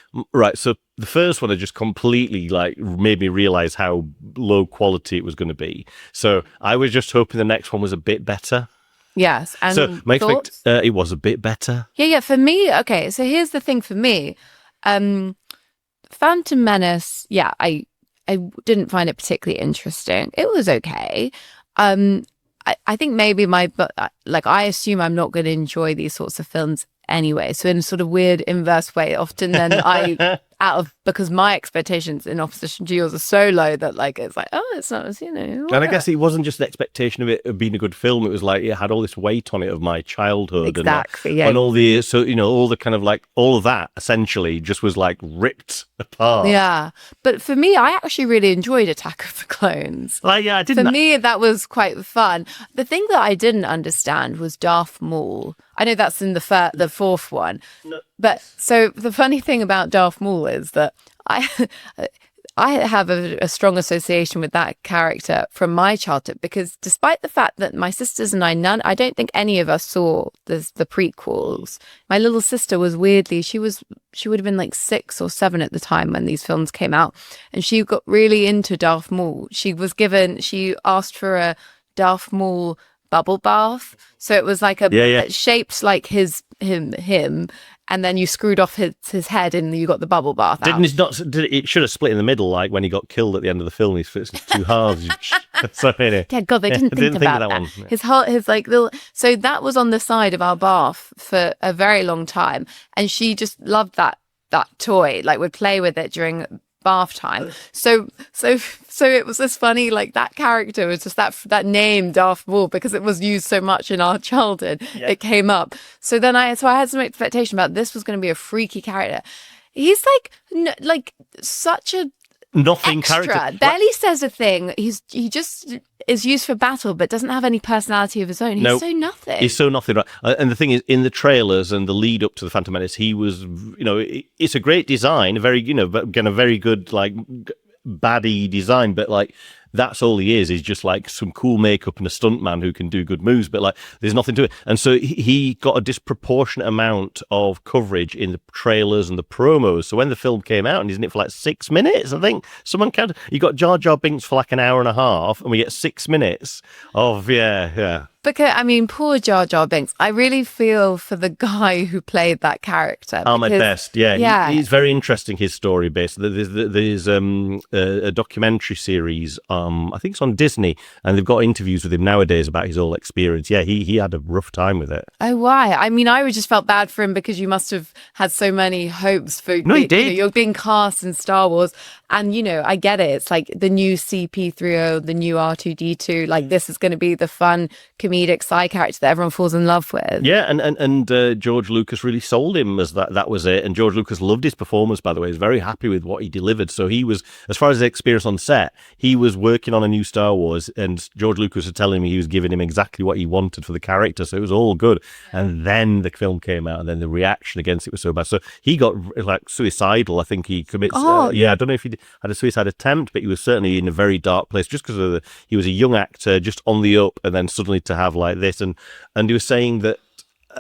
so the first one, I just completely made me realize how low quality it was going to be. So I was just hoping the next one was a bit better. Yes. And so my it was a bit better. Yeah. For me, okay, so here's the thing for me. Phantom Menace, I didn't find it particularly interesting. It was okay. I I think maybe but like I assume I'm not going to enjoy these sorts of films anyway. So in a sort of weird inverse way, often then because my expectations in opposition to yours are so low that like it's like, oh, it's not as, you know. And I guess it wasn't just an expectation of it being a good film. It was like it had all this weight on it of my childhood, exactly, and all the all the kind of like all of that essentially just was like ripped apart. Yeah, but for me, I actually really enjoyed Attack of the Clones. Like, yeah, I didn't. For me, that was quite fun. The thing that I didn't understand was Darth Maul. I know that's in the fourth one, but so the funny thing about Darth Maul is that I have a strong association with that character from my childhood, because despite the fact that my sisters and I don't think any of us saw the prequels. My little sister was weirdly, she would have been like 6 or 7 at the time when these films came out, and she got really into Darth Maul. She asked for a Darth Maul bubble bath, so it was like shaped like him, and then you screwed off his head and you got the bubble bath out. It should have split in the middle, like when he got killed at the end of the film. He's split in 2 halves. So, anyway. Yeah, God, they didn't think about that. One. His like little. So that was on the side of our bath for a very long time, and she just loved that toy. Like would play with it during bath time. So it was this funny, like that character was just that name Darth Maul, because it was used so much in our childhood. Yeah. It came up. So then I had some expectation about this was going to be a freaky character. He's like such a nothing extra. Character. Barely says a thing. He just is used for battle, but doesn't have any personality of his own. He's so nothing. He's so nothing. Right? And the thing is, in the trailers and the lead up to the Phantom Menace, he was, it's a great design, a very, but again, a very good like baddie design, but like. That's all he is just like some cool makeup and a stuntman who can do good moves, but like there's nothing to it. And so he got a disproportionate amount of coverage in the trailers and the promos. So when the film came out, and he's in it for like 6 minutes, I think someone counted. You got Jar Jar Binks for like an hour and a half, and we get 6 minutes of yeah. Because, I mean, poor Jar Jar Binks. I really feel for the guy who played that character. Ahmed Best, yeah. He's very interesting, his story based. There's a documentary series, I think it's on Disney, and they've got interviews with him nowadays about his whole experience. Yeah, he had a rough time with it. Oh, why? I mean, I just felt bad for him because you must have had so many hopes for... No, he did. You're being cast in Star Wars, and, I get it. It's like the new CP3O, the new R2-D2, like this is going to be the fun comedic side character that everyone falls in love with. Yeah, and George Lucas really sold him as that was it. And George Lucas loved his performance, by the way. He was very happy with what he delivered. So he was, as far as his experience on set, he was working on a new Star Wars, and George Lucas was telling me he was giving him exactly what he wanted for the character. So it was all good. And then the film came out, and then the reaction against it was so bad. So he got like suicidal. I think he commits. I don't know if he had a suicide attempt, but he was certainly in a very dark place just because he was a young actor, just on the up, and then suddenly to have like this, and he was saying that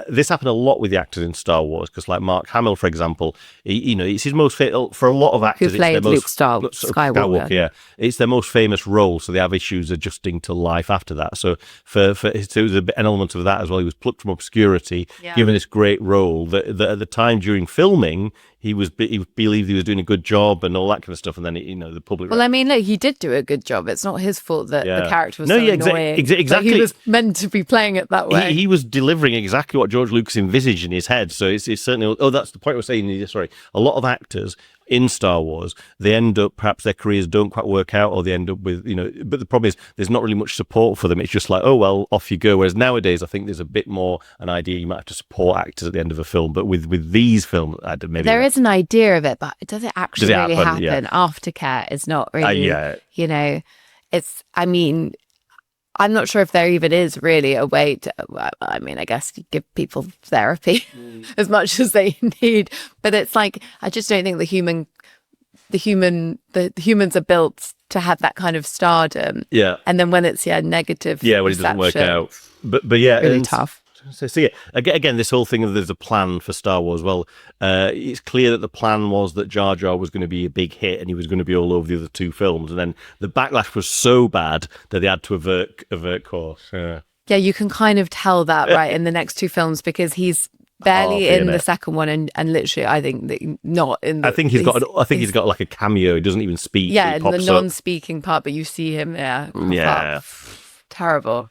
this happened a lot with the actors in Star Wars, because like Mark Hamill, for example, it's his most for a lot of actors. Who played Luke Skywalker. Yeah, it's their most famous role, so they have issues adjusting to life after that. So there was an element of that as well. He was plucked from obscurity, given this great role that at the time during filming. He believed he was doing a good job and all that kind of stuff, and then the public. Well, I mean, look, he did do a good job. It's not his fault that the character was annoying. Exactly. Like, he was meant to be playing it that way. He was delivering exactly what George Lucas envisaged in his head. So it's certainly. Oh, that's the point I was saying. Sorry, a lot of actors in Star Wars, they end up, perhaps their careers don't quite work out, or they end up with, but the problem is there's not really much support for them. It's just like, oh, well, off you go. Whereas nowadays, I think there's a bit more an idea you might have to support actors at the end of a film. But with these films, maybe there is an idea of it, but does it actually really happen? Yeah. Aftercare is not really, it's, I mean, I'm not sure if there even is really a way to, I mean, I guess you give people therapy as much as they need, but it's like, I just don't think the humans are built to have that kind of stardom. Yeah. And then when it's negative. Yeah, when it doesn't work out. But yeah. Really tough. So again, this whole thing of there's a plan for Star Wars. Well, it's clear that the plan was that Jar Jar was going to be a big hit, and he was going to be all over the other 2 films. And then the backlash was so bad that they had to avert course. Yeah, you can kind of tell that right in the next 2 films, because he's barely in the second one, and literally, I think that not in. I think he's got like a cameo. He doesn't even speak. Yeah, in the non-speaking part, but you see him. Yeah. Yeah. Terrible.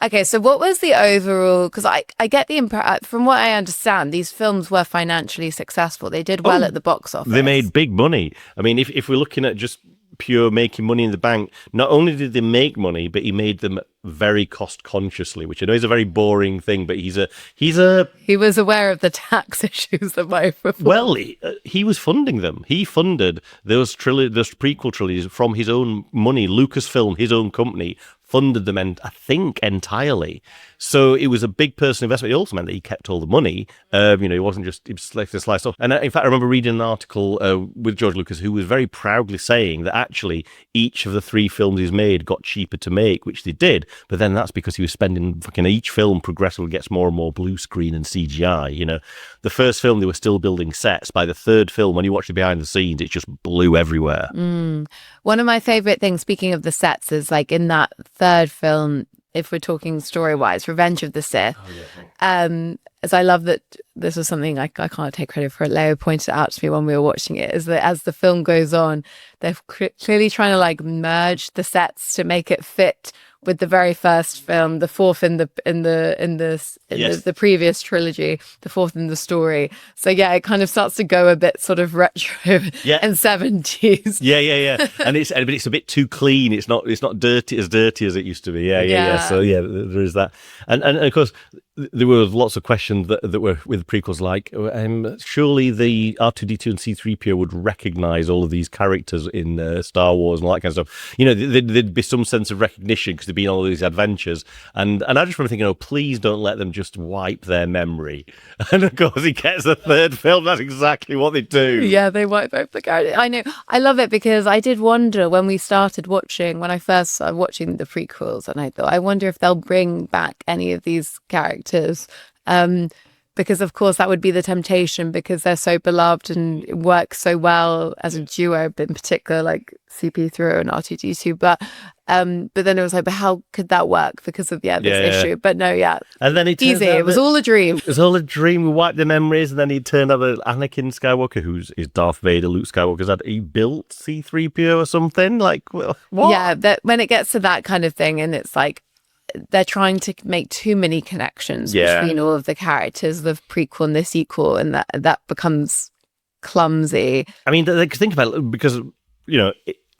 Okay, so what was the overall? Because I get the from what I understand, these films were financially successful. They did well at the box office. They made big money. I mean, if we're looking at just pure making money in the bank, not only did they make money, but he made them very cost consciously, which I know is a very boring thing, but he was aware of the tax issues that might have. Well, he was funding them. He funded those prequel trilogies from his own money. Lucasfilm, his own company, funded them, and I think entirely. So it was a big personal investment. It also meant that he kept all the money. He wasn't just sliced off. And in fact, I remember reading an article with George Lucas, who was very proudly saying that actually each of the 3 films he's made got cheaper to make, which they did. But then that's because he was spending fucking each film progressively gets more and more blue screen and CGI. The first film they were still building sets. By the third film, when you watch the behind the scenes, it's just blue everywhere. One of my favorite things, speaking of the sets, is like in that third film, if we're talking story-wise, Revenge of the Sith. As I love that this was something I can't take credit for it. Leo pointed out to me when we were watching it, is that as the film goes on, they're clearly trying to like merge the sets to make it fit with the very first film, the fourth in the previous trilogy, the fourth in the story. So yeah, it kind of starts to go a bit sort of retro and 70s. Yeah. And it's a bit too clean. It's not dirty as it used to be. Yeah. So yeah, there is that. And of course, there were lots of questions that were with prequels, like surely the R2D2 and C3PO would recognize all of these characters in Star Wars and all that kind of stuff. There'd be some sense of recognition because there'd been all these adventures. And I just remember thinking, please don't let them just wipe their memory. And of course, he gets the third film. That's exactly what they do. Yeah, they wipe out the character. I know. I love it because I did wonder when I first started watching the prequels, and I thought, I wonder if they'll bring back any of these characters. Because of course that would be the temptation, because they're so beloved and work so well as a duo, in particular like CP3 and R2D2. But then it was like, but how could that work because of this issue? But no, and then it was all a dream. It was all a dream. We wiped the memories, and then he turned out that Anakin Skywalker, who's Darth Vader, Luke Skywalker's he built C3PO or something. Like what? Yeah, that when it gets to that kind of thing, and it's like, they're trying to make too many connections between all of the characters, the prequel and the sequel, and that becomes clumsy. I mean, think about it, because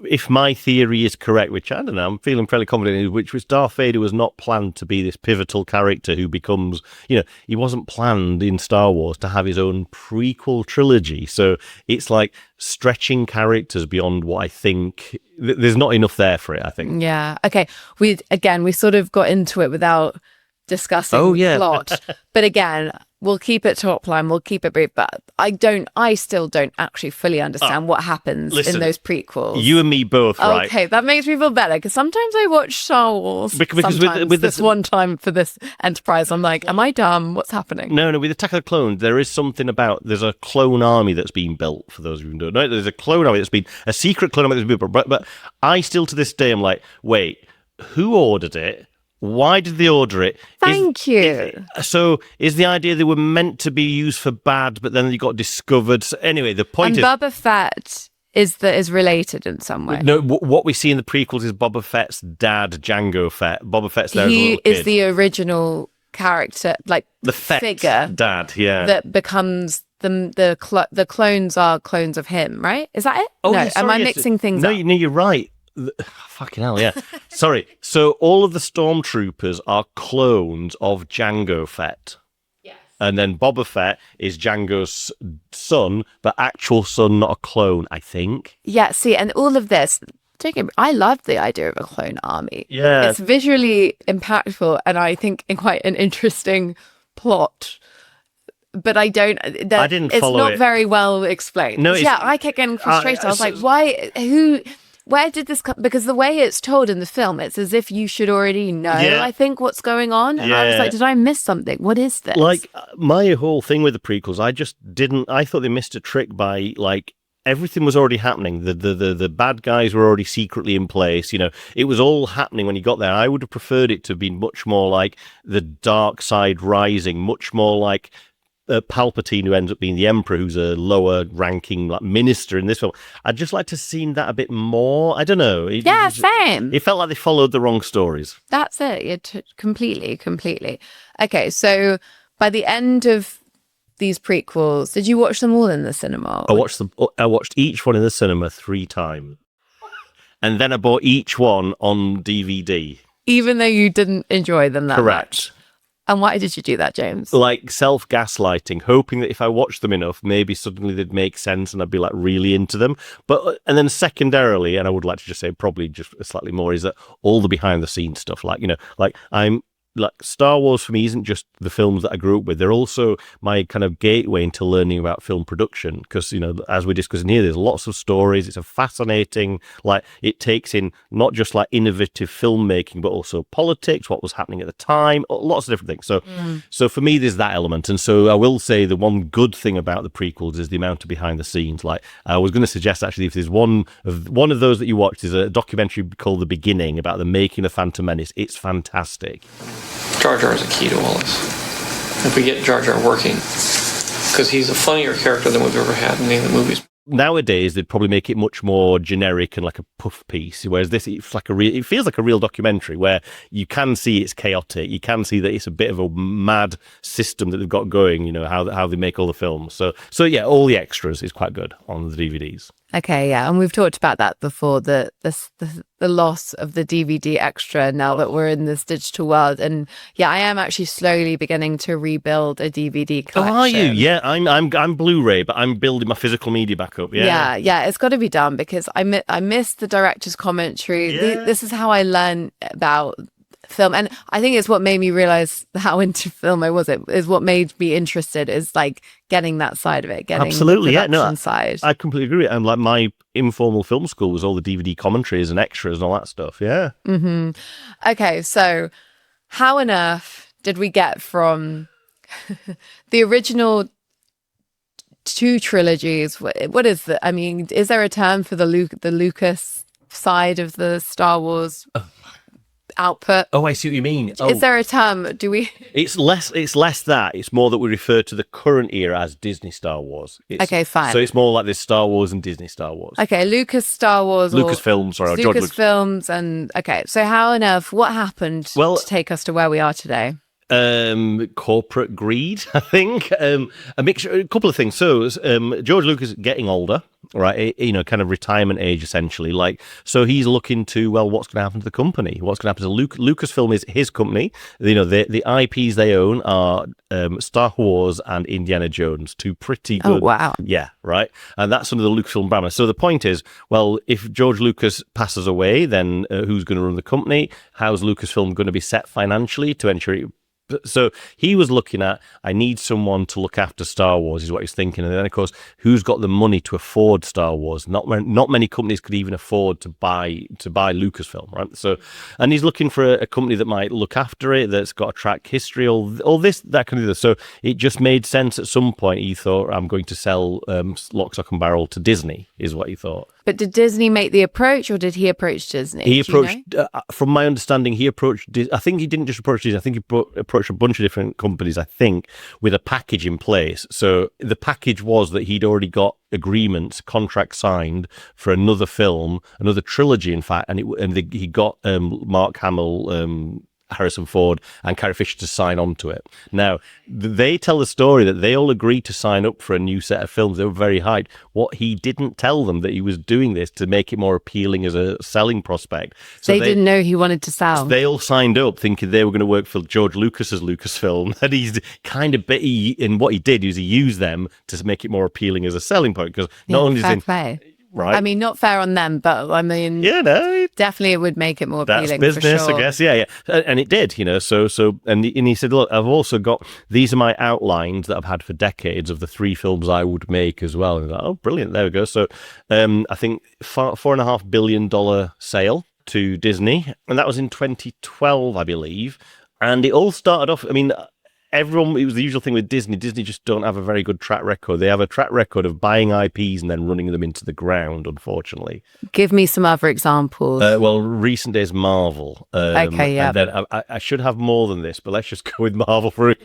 if my theory is correct, which I don't know, I'm feeling fairly confident in, which was Darth Vader was not planned to be this pivotal character who becomes, he wasn't planned in Star Wars to have his own prequel trilogy. So it's like stretching characters beyond what I think. There's not enough there for it, I think. Yeah. Okay. We sort of got into it without discussing plot. But again, we'll keep it top line, we'll keep it brief, but I still don't actually fully understand what happens in those prequels. You and me both, right? Okay, that makes me feel better, because sometimes I watch Star Wars. Because with this one time for this Enterprise, I'm like, am I dumb? What's happening? No, with Attack of the Clones, there is something about, there's a clone army that's being built, for those of you who don't know. There's a clone army a secret clone army that's been built, but I still to this day, I'm like, wait, who ordered it? Why did they order it? Thank you. So is the idea they were meant to be used for bad, but then they got discovered? So anyway, the point and Boba Fett is related in some way. No, what we see in the prequels is Boba Fett's dad, Jango Fett. Boba Fett's there as a little kid. He is the original character, like the Fett figure dad, that becomes the clones are clones of him, right? Is that it? Oh, no, yeah, sorry, am I mixing things up? No, you're right. Fucking hell, yeah. Sorry. So all of the stormtroopers are clones of Jango Fett. Yes. And then Boba Fett is Jango's son, but actual son, not a clone, I think. Yeah, see, and all of this, I love the idea of a clone army. Yeah. It's visually impactful, and I think in quite an interesting plot. But I didn't follow it. It's not very well explained. No, I kept getting frustrated. I was like, why? Where did this come? Because the way it's told in the film, it's as if you should already know, I think, what's going on. And I was like, did I miss something? What is this? Like, my whole thing with the prequels, I thought they missed a trick by, like, everything was already happening. The bad guys were already secretly in place. It was all happening when you got there. I would have preferred it to be much more like the dark side rising, much more like Palpatine, who ends up being the Emperor, who's a lower-ranking like minister in this film. I'd just like to have seen that a bit more. I don't know. Same. It felt like they followed the wrong stories. That's it. Completely. Okay, so by the end of these prequels, did you watch them all in the cinema? I watched each one in the cinema 3 times. And then I bought each one on DVD. Even though you didn't enjoy them that Correct. much? And why did you do that, James? Like self-gaslighting, hoping that if I watched them enough, maybe suddenly they'd make sense and I'd be like really into them. And then secondarily, and I would like to just say probably just slightly more, is that all the behind-the-scenes stuff, like Star Wars for me isn't just the films that I grew up with. They're also my kind of gateway into learning about film production. Because, as we're discussing here, there's lots of stories. It's a fascinating, it takes in not just like innovative filmmaking, but also politics, what was happening at the time, lots of different things. So for me, there's that element. And so I will say the one good thing about the prequels is the amount of behind the scenes. Like I was going to suggest actually, if there's one of those that you watched, is a documentary called The Beginning about the making of Phantom Menace. It's fantastic. Jar Jar is a key to all this. If we get Jar Jar working, because he's a funnier character than we've ever had in any of the movies. Nowadays, they'd probably make it much more generic and like a puff piece, whereas this, it feels like a real documentary where you can see it's chaotic. You can see that it's a bit of a mad system that they've got going, how they make all the films. So yeah, all the extras is quite good on the DVDs. Okay, yeah, and we've talked about that before, the loss of the DVD extra now that we're in this digital world. And yeah, I am actually slowly beginning to rebuild a DVD collection. Oh, are you? Yeah, I'm Blu-ray, but I'm building my physical media back up. Yeah, it's got to be done because I missed the director's commentary. Yeah. This is how I learned about film, and I think it's what made me realize how into film I was. It is what made me interested, is like getting that side of it, getting absolutely, the production side. I completely agree. And like my informal film school was all the DVD commentaries and extras and all that stuff. Yeah. Mm-hmm. Okay, so how on earth did we get from the original 2 trilogies? What is the? I mean, is there a term for the Lucas side of the Star Wars output? Oh, I see what you mean. Is there a term? Do we? It's less that. It's more that we refer to the current era as Disney Star Wars. Okay, fine. So it's more like this Star Wars and Disney Star Wars. Okay, Lucas Star Wars. Lucasfilms, sorry. George Lucas. Lucasfilms, and okay. So how on earth? What happened to take us to where we are today? Corporate greed, I think. A mixture, a couple of things. So George Lucas getting older, right? Kind of retirement age essentially. So he's looking to, what's going to happen to the company? What's going to happen to Lucasfilm is his company. The IPs they own are Star Wars and Indiana Jones, 2 pretty good. Oh wow! Yeah, right. And that's under the Lucasfilm banner. So the point is, if George Lucas passes away, then who's going to run the company? How's Lucasfilm going to be set financially to ensure it? So he was looking at, I need someone to look after Star Wars, is what he's thinking. And then, of course, who's got the money to afford Star Wars? Not many companies could even afford to buy Lucasfilm, right? So, and he's looking for a company that might look after it, that's got a track history, all this, that kind of thing. So it just made sense at some point. He thought, I'm going to sell Lock, Stock and Barrel to Disney, is what he thought. But did Disney make the approach, or did he approach Disney? He approached, from my understanding, I think he didn't just approach Disney. I think he approached a bunch of different companies, I think, with a package in place. So the package was that he'd already got agreements, contracts signed for another film, another trilogy, in fact, and he got Mark Hamill, Harrison Ford and Carrie Fisher to sign on to it. Now, they tell the story that they all agreed to sign up for a new set of films. They were very hyped. What he didn't tell them that he was doing this to make it more appealing as a selling prospect. So they didn't know he wanted to sell. They all signed up thinking they were going to work for George Lucas's Lucasfilm. And he's kind of in what he did is he used them to make it more appealing as a selling point. Because not only is play. Right. I mean, not fair on them, but I mean, definitely it would make it more appealing. That's business, for sure. I guess. Yeah. And it did, So, and he said, look, I've also got, these are my outlines that I've had for decades of the 3 films I would make as well. And like, oh, brilliant. There we go. So, I think $4.5 billion sale to Disney. And that was in 2012, I believe. And it all started off, everyone, it was the usual thing with Disney. Disney just don't have a very good track record. They have a track record of buying IPs and then running them into the ground, unfortunately. Give me some other examples. Well, recent days Marvel. Okay, yeah. And then I should have more than this, but let's just go with Marvel for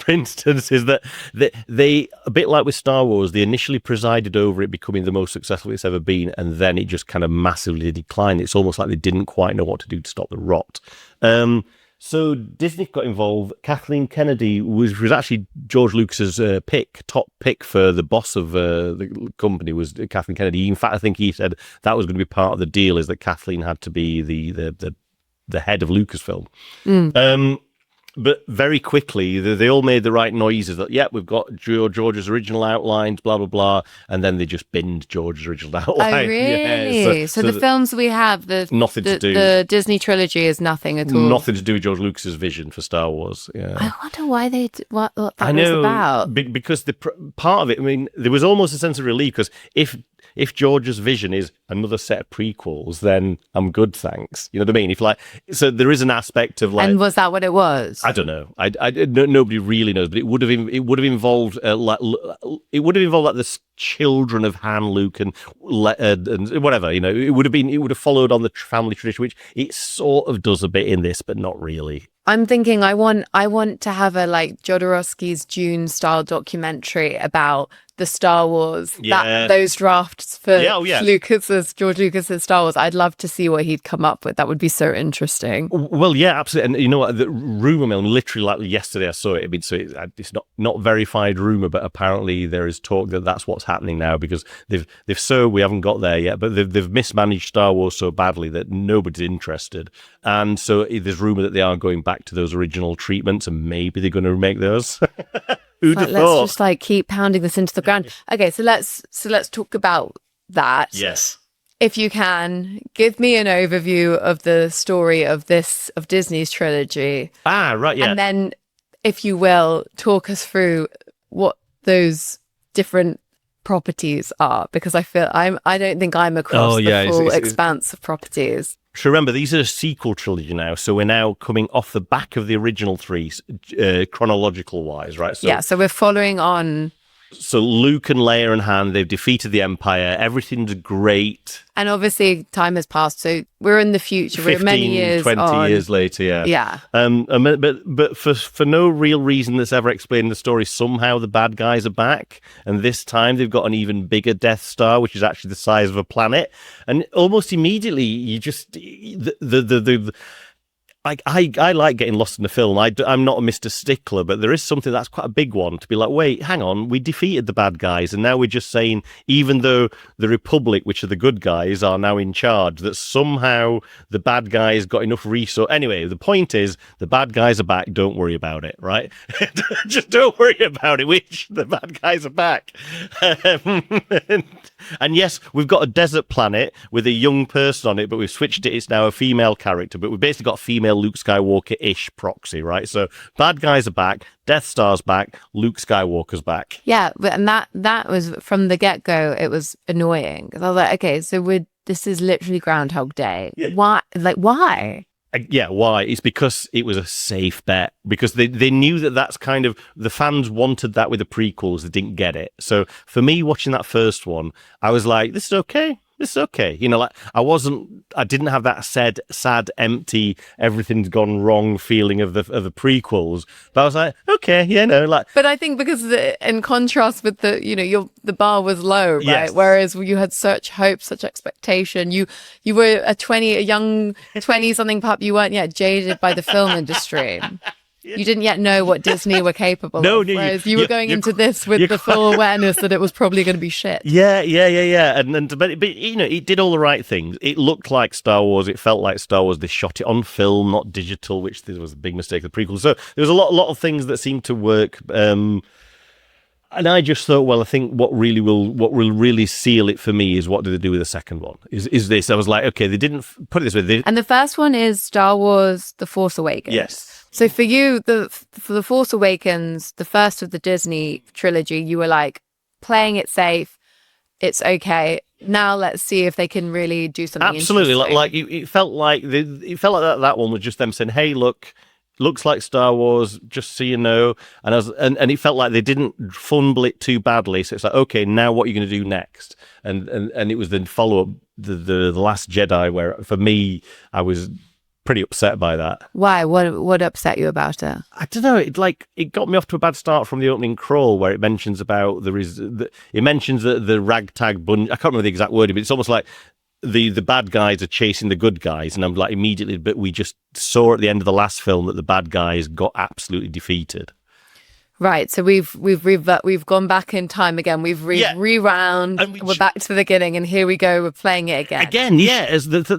instance, is that they, a bit like with Star Wars, they initially presided over it becoming the most successful it's ever been, and then it just kind of massively declined. It's almost like they didn't quite know what to do to stop the rot. So Disney got involved. Kathleen Kennedy was actually George Lucas's top pick for the boss of the company was Kathleen Kennedy. In fact, I think he said that was going to be part of the deal, is that Kathleen had to be the head of Lucasfilm. But very quickly, they all made the right noises that, yeah, we've got George's original outlines, blah, blah, blah. And then they just binned George's original outline. Oh, really? Yeah, so the films we have, nothing to do. The Disney trilogy is nothing at all. Nothing to do with George Lucas's vision for Star Wars. Yeah. I wonder why what that was about. Because part of it, I mean, there was almost a sense of relief, because if George's vision is another set of prequels, then I'm good, thanks. You know what I mean? So there is an aspect of like. And was that what it was? I don't know. Nobody really knows, but it would have involved the children of Han, Luke, and whatever. You know, it would have followed on the family tradition, which it sort of does a bit in this, but not really. I'm thinking I want to have a like Jodorowsky's Dune style documentary about the Star Wars, those drafts for George Lucas's Star Wars. I'd love to see what he'd come up with. That would be so interesting. Well, yeah, absolutely. And you know what? The rumor mill, literally like yesterday I saw it. I mean, so it's not verified rumor, but apparently there is talk that that's what's happening now, because we haven't got there yet, but they've mismanaged Star Wars so badly that nobody's interested. And so there's rumor that they are going back to those original treatments, and maybe they're going to remake those. Let's just like keep pounding this into the ground. Okay, so let's talk about that. Yes. If you can, give me an overview of the story of Disney's trilogy. Ah, right, yeah. And then, if you will, talk us through what those different properties are, because I don't think I'm across the full expanse of properties. So remember, these are a sequel trilogy now, so we're now coming off the back of the original three, chronological wise, right? So we're following on. So Luke and Leia and Han, they've defeated the Empire. Everything's great. And obviously time has passed, so we're in the future. 15, we're many years 20 on. years later, yeah. Yeah. But for no real reason that's ever explained in the story, somehow the bad guys are back. And this time they've got an even bigger Death Star, which is actually the size of a planet. And almost immediately, you just... I like getting lost in the film. I'm not a Mr. Stickler, but there is something that's quite a big one to be like, wait, hang on, we defeated the bad guys, and now we're just saying, even though the Republic, which are the good guys, are now in charge, that somehow the bad guys got enough resource. Anyway, the point is, the bad guys are back. Don't worry about it, right? Just don't worry about it. The bad guys are back. And yes, we've got a desert planet with a young person on it, but we've switched it. It's now a female character, but we've basically got a female Luke Skywalker-ish proxy, right? So bad guys are back, Death Star's back, Luke Skywalker's back. Yeah, and that was from the get-go, it was annoying. Because I was like, okay, so this is literally Groundhog Day. Yeah. Why? Like, why? Yeah, why? It's because it was a safe bet. Because they knew that's kind of... The fans wanted that with the prequels. They didn't get it. So for me, watching that first one, I was like, this is okay. It's okay. You know, like I didn't have that sad, empty, everything's gone wrong feeling of the prequels. But I was like, okay, yeah, no, like. But I think because in contrast with the bar was low, right? Yes. Whereas you had such hope, such expectation. You were a young 20-something pup. You weren't yet jaded by the film industry. You didn't yet know what Disney were capable of. Whereas you were going into this with the full awareness that it was probably going to be shit. Yeah. But it did all the right things. It looked like Star Wars. It felt like Star Wars. They shot it on film, not digital, which was a big mistake of the prequel. So there was a lot of things that seemed to work. And I just thought, well, I think what will really seal it for me is what do they do with the second one? Is this? I was like, okay, they didn't put it this way. And the first one is Star Wars: The Force Awakens. Yes. So for you, for The Force Awakens, the first of the Disney trilogy, you were like playing it safe. It's okay. Now let's see if they can really do something. Absolutely. Interesting. Like it felt like that one was just them saying, hey, look, looks like Star Wars, just so you know. And and it felt like they didn't fumble it too badly. So it's like, okay, now what are you going to do next? And it was the follow-up, the Last Jedi, where for me, I was pretty upset by that. Why? What upset you about it? I don't know. It got me off to a bad start from the opening crawl, where it mentions about it mentions the ragtag bunch. I can't remember the exact wording, but it's almost like the bad guys are chasing the good guys, and I'm like immediately. But we just saw at the end of the last film that the bad guys got absolutely defeated. Right, so we've gone back in time again. We've rewound. We're back to the beginning, and here we go. We're playing it again. Again, yeah.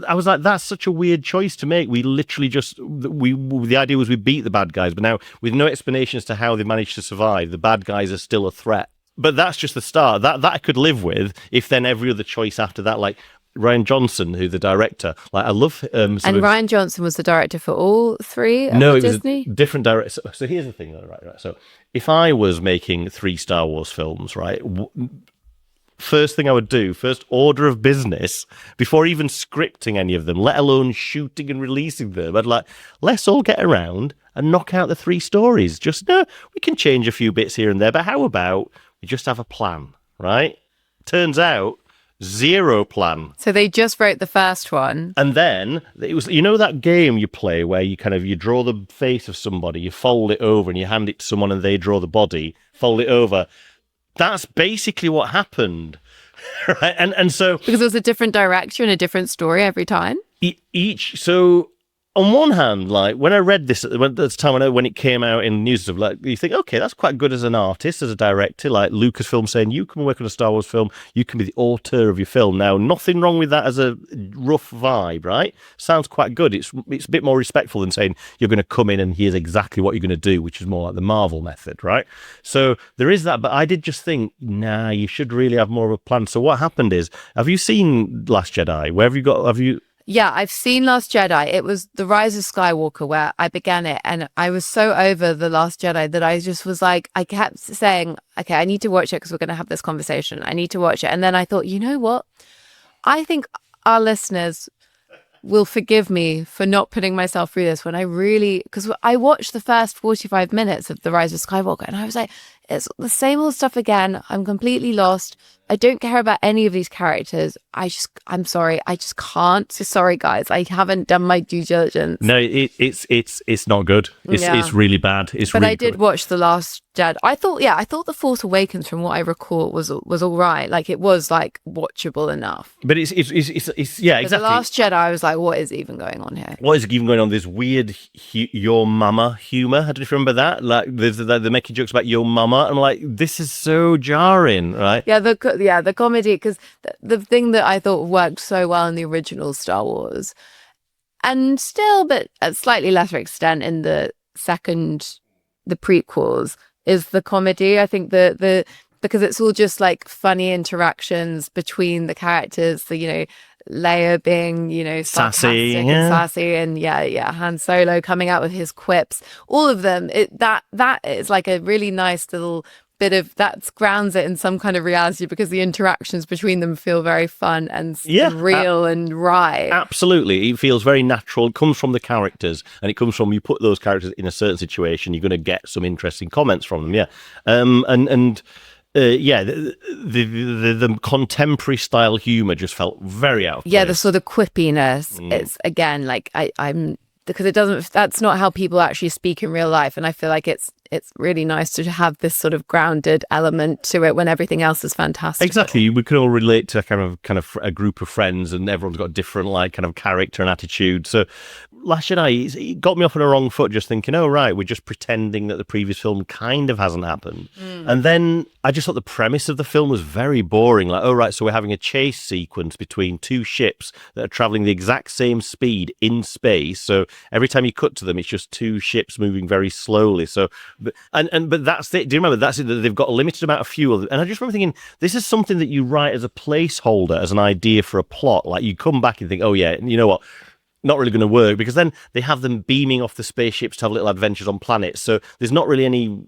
I was like, that's such a weird choice to make. We literally the idea was we beat the bad guys, but now with no explanation as to how they managed to survive, the bad guys are still a threat. But that's just the start. That I could live with if then every other choice after that, like Ryan Johnson, who's the director, like I love. Ryan Johnson was the director for all three. No, it Disney? was a different director. So here's the thing, right. So if I was making 3 Star Wars films, right, first thing I would do, first order of business, before even scripting any of them, let alone shooting and releasing them, I'd like, let's all get around and knock out the 3 stories. Just we can change a few bits here and there, but how about we just have a plan, right? Turns out. 0 plan. So they just wrote the first one. And then it was, that game you play where you you draw the face of somebody, you fold it over and you hand it to someone and they draw the body, fold it over. That's basically what happened. Right? And so because it was a different direction, a different story every time. So on one hand, like when I read this at the time, when it came out in news, of like you think, okay, that's quite good as an artist, as a director, like Lucasfilm saying you can work on a Star Wars film, you can be the auteur of your film. Now, nothing wrong with that as a rough vibe, right? Sounds quite good. It's a bit more respectful than saying you're going to come in and here's exactly what you're going to do, which is more like the Marvel method, right? So there is that, but I did just think, nah, you should really have more of a plan. So what happened is, have you seen Last Jedi? Where have you? Yeah, I've seen Last Jedi. It was The Rise of Skywalker where I began it. And I was so over The Last Jedi that I just was like, I kept saying, okay, I need to watch it because we're going to have this conversation. I need to watch it. And then I thought, you know what? I think our listeners will forgive me for not putting myself through this when because I watched the first 45 minutes of The Rise of Skywalker and I was like, it's the same old stuff again. I'm completely lost. I don't care about any of these characters. I'm sorry. I just can't. So sorry, guys. I haven't done my due diligence. No, it's not good. It's really bad. But I did watch The Last Jedi. I thought The Force Awakens, from what I recall, was all right. Like it was like watchable enough. But it's yeah, exactly. The Last Jedi, I was like, what is even going on here? What is even going on? This weird your mama humor. I don't know if you remember that. Like they're making jokes about your mama. I'm like, this is so jarring, right? Yeah, the comedy, because the thing that I thought worked so well in the original Star Wars, and still, but at slightly lesser extent in the prequels, is the comedy. I think because it's all just like funny interactions between the characters. Leia being, sassy and sassy, and Han Solo coming out with his quips. All of them. That is like a really nice little bit of that grounds it in some kind of reality because the interactions between them feel very fun and real and right. Absolutely. It feels very natural. It comes from the characters, and it comes from you put those characters in a certain situation, you're going to get some interesting comments from them. Yeah. The contemporary style humor just felt very out of place. Yeah, the sort of quippiness. It's again like I'm because it doesn't. That's not how people actually speak in real life, and I feel like it's really nice to have this sort of grounded element to it when everything else is fantastic. Exactly, we can all relate to kind of a group of friends, and everyone's got a different kind of character and attitude. So Last Jedi, it got me off on a wrong foot, just thinking, oh right, we're just pretending that the previous film kind of hasn't happened. And then I just thought the premise of the film was very boring. Like, oh right, so we're having a chase sequence between 2 ships that are traveling the exact same speed in space. So every time you cut to them, it's just 2 ships moving very slowly. So, but that's it. Do you remember that's it? That they've got a limited amount of fuel. And I just remember thinking, this is something that you write as a placeholder, as an idea for a plot. Like you come back and think, oh yeah, you know what? Not really going to work, because then they have them beaming off the spaceships to have little adventures on planets. So there's not really any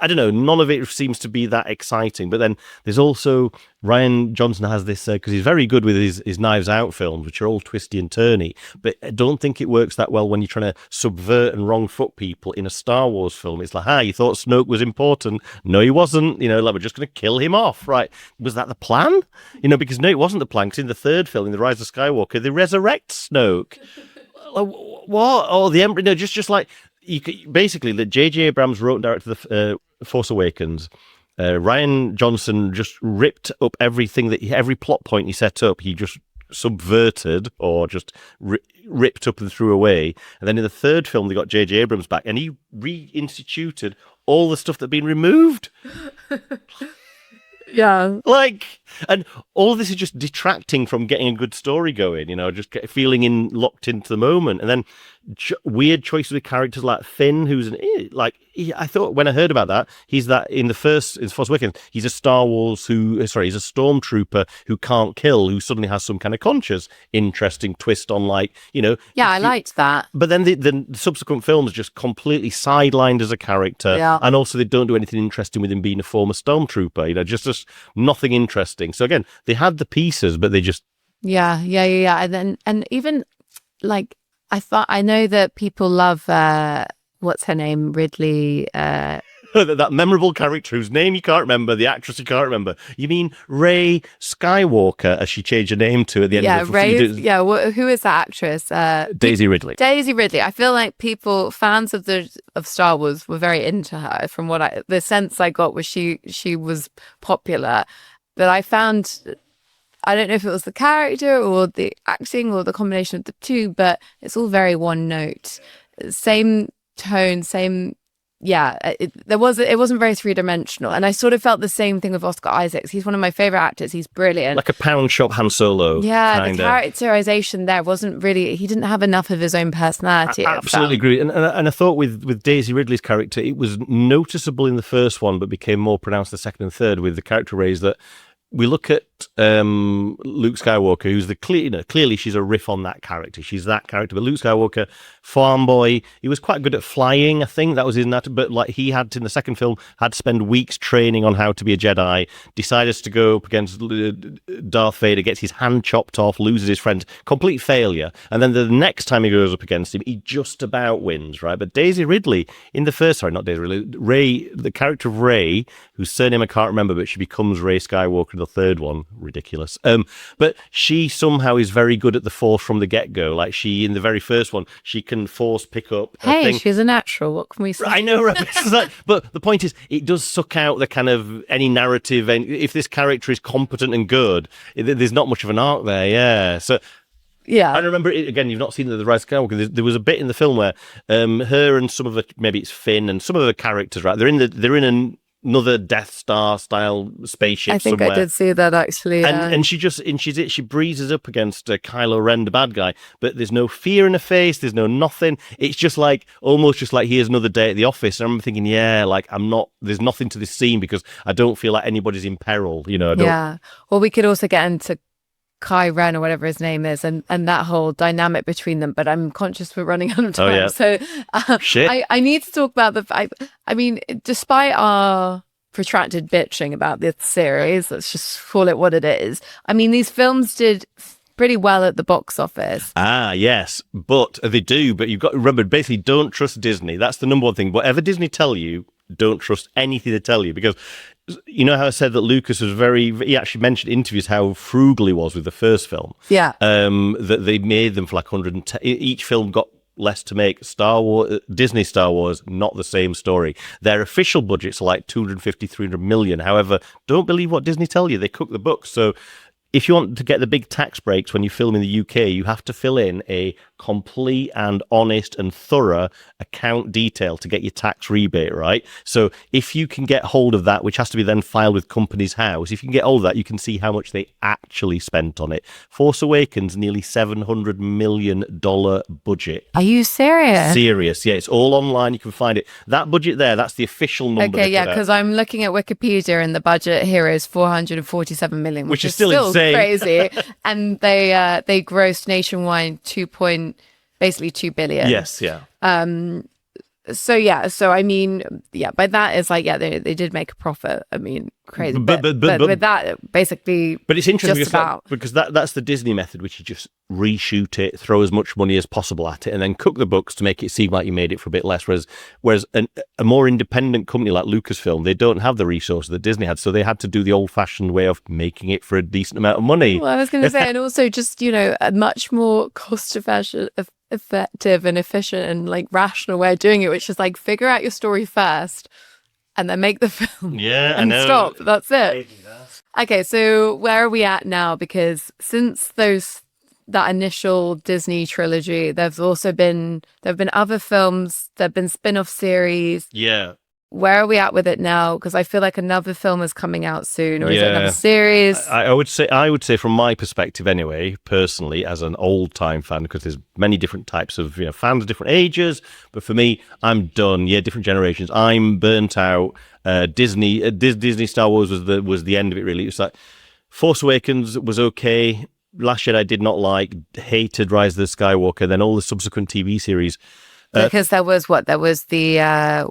I don't know, none of it seems to be that exciting. But then there's also Ryan Johnson has this, because he's very good with his Knives Out films, which are all twisty and turny. But I don't think it works that well when you're trying to subvert and wrong foot people in a Star Wars film. It's like, you thought Snoke was important. No, he wasn't. Like, we're just going to kill him off. Right. Was that the plan? Because no, it wasn't the plan. Because in the third film, in The Rise of Skywalker, they resurrect Snoke. What? Oh, the Emperor. No, just like... basically, that J.J. Abrams wrote and directed the Force Awakens. Ryan Johnson just ripped up everything every plot point he set up. He just subverted or just ripped up and threw away. And then in the third film, they got J.J. Abrams back, and he reinstituted all the stuff that had been removed. Yeah. And all of this is just detracting from getting a good story going, just feeling locked into the moment. And then weird choices with characters like Finn, who's I thought when I heard about that, he's that in Force Awakens, he's a Star Wars he's a stormtrooper who can't kill, who suddenly has some kind of conscious, interesting twist on Yeah, I liked that. But then the subsequent films just completely sidelined as a character. Yeah. And also they don't do anything interesting with him being a former stormtrooper, just nothing interesting. So again, they had the pieces, but they just... Yeah. And even I know that people love, what's her name? Ridley. That memorable character whose name you can't remember, the actress you can't remember. You mean Rey Skywalker, as she changed her name to at the end of the film? Who is that actress? Daisy Ridley. Daisy Ridley. I feel like fans of Star Wars were very into her. From the sense I got was she was popular, but I found... I don't know if it was the character or the acting or the combination of the two, but it's all very one note. Same tone, same... Yeah, it wasn't very three-dimensional. And I sort of felt the same thing with Oscar Isaacs. He's one of my favourite actors. He's brilliant. Like a pound shop Han Solo. Yeah, kinda. The characterization there wasn't really... He didn't have enough of his own personality. I absolutely agree. And I thought with Daisy Ridley's character, it was noticeable in the first one, but became more pronounced the second and third with the character raised that we look at Luke Skywalker, who's clearly she's a riff on that character. She's that character. But Luke Skywalker, farm boy, he was quite good at flying, I think. That was his nature. But he had to, in the second film, had to spend weeks training on how to be a Jedi, decided to go up against Darth Vader, gets his hand chopped off, loses his friend. Complete failure. And then the next time he goes up against him, he just about wins, right? But Daisy Ridley, in the first, sorry, not Daisy Ridley, Rey, the character of Rey, whose surname I can't remember, but she becomes Rey Skywalker in the third one. Ridiculous. But she somehow is very good at the Force from the get-go. Like she, in the very first one, she can Force pick up a thing. She's a natural. What can we say? I know, right? But the point is, it does suck out the kind of any narrative. And if this character is competent and good, there's not much of an arc there. Yeah. So. Yeah, I remember it, again. You've not seen The Rise of Skywalker. There was a bit in the film where her and some of the, maybe it's Finn and some of the characters, right? They're in another Death Star style spaceship. I think somewhere. I did see that actually. And she breezes up against Kylo Ren, the bad guy, but there's no fear in her face. There's no nothing. It's just almost just like here's another day at the office. And I'm thinking, there's nothing to this scene because I don't feel like anybody's in peril. Yeah. Well, we could also get into Kai Ren or whatever his name is, and that whole dynamic between them. But I'm conscious we're running out of time. Oh, yeah. So I need to talk about I mean, despite our protracted bitching about this series, let's just call it what it is. I mean, these films did pretty well at the box office. Ah, yes, but they do. But you've got to remember, basically, don't trust Disney. That's the number one thing. Whatever Disney tell you, don't trust anything they tell you, because you know how I said that Lucas was he actually mentioned in interviews how frugal he was with the first film. Yeah. That they made them for 110. Each film got less to make. Disney Star Wars, not the same story. Their official budgets are 250, 300 million. However, don't believe what Disney tell you. They cook the books. So if you want to get the big tax breaks when you film in the UK, you have to fill in a complete and honest and thorough account detail to get your tax rebate, right? So if you can get hold of that, which has to be then filed with Companies House, if you can get hold of that, you can see how much they actually spent on it. Force Awakens, nearly $700 million budget. Are you serious? Serious, yeah. It's all online. You can find it. That budget there, that's the official number. Okay, yeah, because I'm looking at Wikipedia and the budget here is $447 million, which is still insane. Crazy. And they grossed nationwide basically $2 billion. Yes, yeah. So I mean, by that it's like, they did make a profit. I mean, crazy. But with that, basically, but it's interesting just because that's the Disney method, which you just reshoot it, throw as much money as possible at it, and then cook the books to make it seem like you made it for a bit less. Whereas a more independent company like Lucasfilm, they don't have the resources that Disney had, so they had to do the old-fashioned way of making it for a decent amount of money. Well, I was going to say, and also just a much more effective and efficient and like rational way of doing it, which is like figure out your story first and then make the film. Yeah, and I know. Stop. That's it. Okay, so where are we at now? Because since that initial Disney trilogy, there have been other films, there have been spin-off series. Yeah. Where are we at with it now? Because I feel like another film is coming out soon, or is it another series? I would say from my perspective anyway, personally, as an old-time fan, because there's many different types of fans, different ages, but for me, I'm done. Yeah, different generations. I'm burnt out. Disney Star Wars was the end of it, really. It's like Force Awakens was okay. Last Jedi I did not like, hated Rise of the Skywalker, then all the subsequent TV series. Because there was the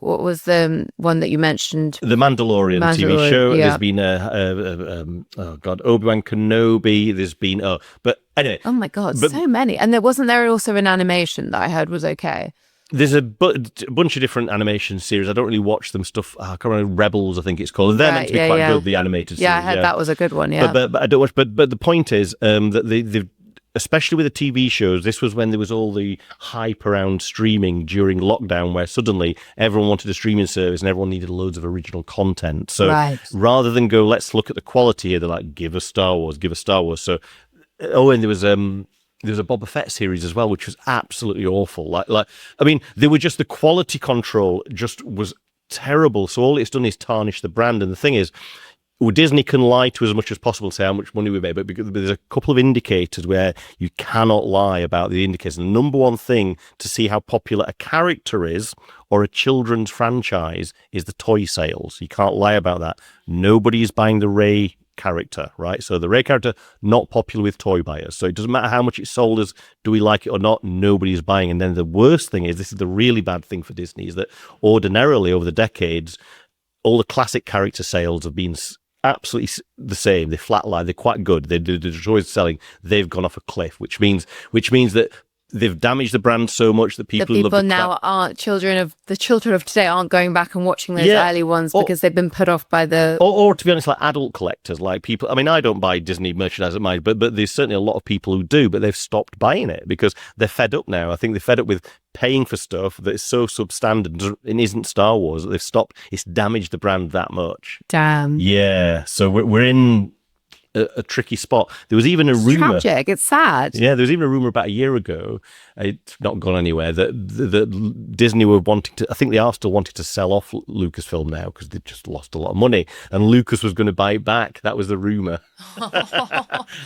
what was the one that you mentioned? The Mandalorian TV show. Yeah. There's been Obi-Wan Kenobi. There's been but anyway. Oh my God, so many. And wasn't there also an animation that I heard was okay? There's a bunch of different animation series. I don't really watch them stuff. I can't remember, Rebels, I think it's called. They're meant to be quite good, the animated series. Yeah, I heard that was a good one, yeah. But I don't watch. But the point is that they've, especially with the TV shows, this was when there was all the hype around streaming during lockdown, where suddenly everyone wanted a streaming service and everyone needed loads of original content. So rather than go, let's look at the quality here, they're like, give us Star Wars. So, and there was a Boba Fett series as well, which was absolutely awful. Like I mean, there were just the quality control just was terrible. So all it's done is tarnish the brand. And the thing is, Disney can lie to as much as possible to say how much money we made, but because there's a couple of indicators where you cannot lie about the indicators. And the number one thing to see how popular a character is or a children's franchise is the toy sales. You can't lie about that. Nobody is buying the Rey character, right? So the Rey character, not popular with toy buyers. So it doesn't matter how much it's sold as, do we like it or not, nobody's buying. And then the worst thing is, this is the really bad thing for Disney, is that ordinarily over the decades, all the classic character sales have been absolutely the same. They flatline. They're quite good. They're always selling. They've gone off a cliff, which means that they've damaged the brand so much that people now aren't children of today aren't going back and watching those early ones because they've been put off by the or to be honest, like adult collectors, like people. I mean, I don't buy Disney merchandise at mine, but there's certainly a lot of people who do, but they've stopped buying it because they're fed up now. I think they're fed up with paying for stuff that is so substandard and isn't Star Wars that they've stopped. It's damaged the brand that much. Damn. Yeah. So we're in a tricky spot. There was even a rumor. Tragic. It's sad. Yeah, there was even a rumor about a year ago. It's not gone anywhere. That Disney were wanting to. I think they are still wanting to sell off Lucasfilm now because they've just lost a lot of money, and Lucas was going to buy it back. That was the rumor.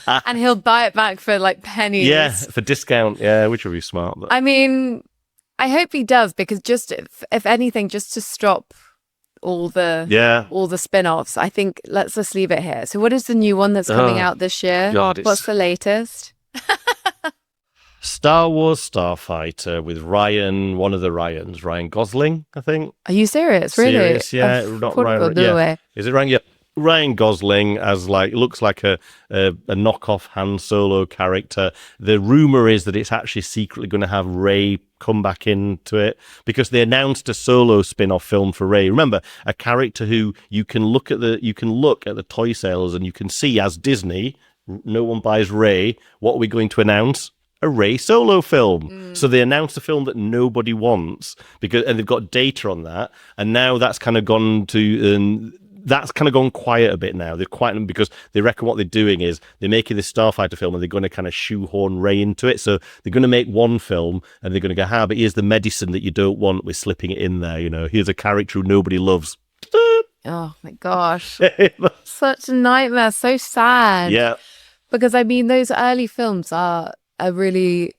And he'll buy it back for like pennies. Yeah, for discount. Yeah, which would be smart. But. I mean, I hope he does, because just if anything, just to stop all the spin-offs, I think let's just leave it here. So what is the new one that's coming out this year? God, what's the latest? Star Wars Starfighter with one of the Ryans, Ryan Gosling, I think. Are you serious? Really? Serious, yeah. Not Ryan. Yeah. Is it Ryan? Yeah. Ryan Gosling as looks like a knockoff Han Solo character. The rumor is that it's actually secretly going to have Rey come back into it, because they announced a Solo spin-off film for Rey. Remember, a character who you can look at the toy sales and you can see, as Disney, no one buys Rey. What are we going to announce? A Rey Solo film. So they announced a film that nobody wants and they've got data on that, and now that's kind of gone to. That's kind of gone quiet a bit now. They're quiet because they reckon what they're doing is they're making this Starfighter film and they're going to kind of shoehorn Rey into it. So they're going to make one film and they're going to go, but here's the medicine that you don't want. We're slipping it in there. Here's a character who nobody loves. Oh my gosh. Such a nightmare. So sad. Yeah. Because I mean, those early films are a really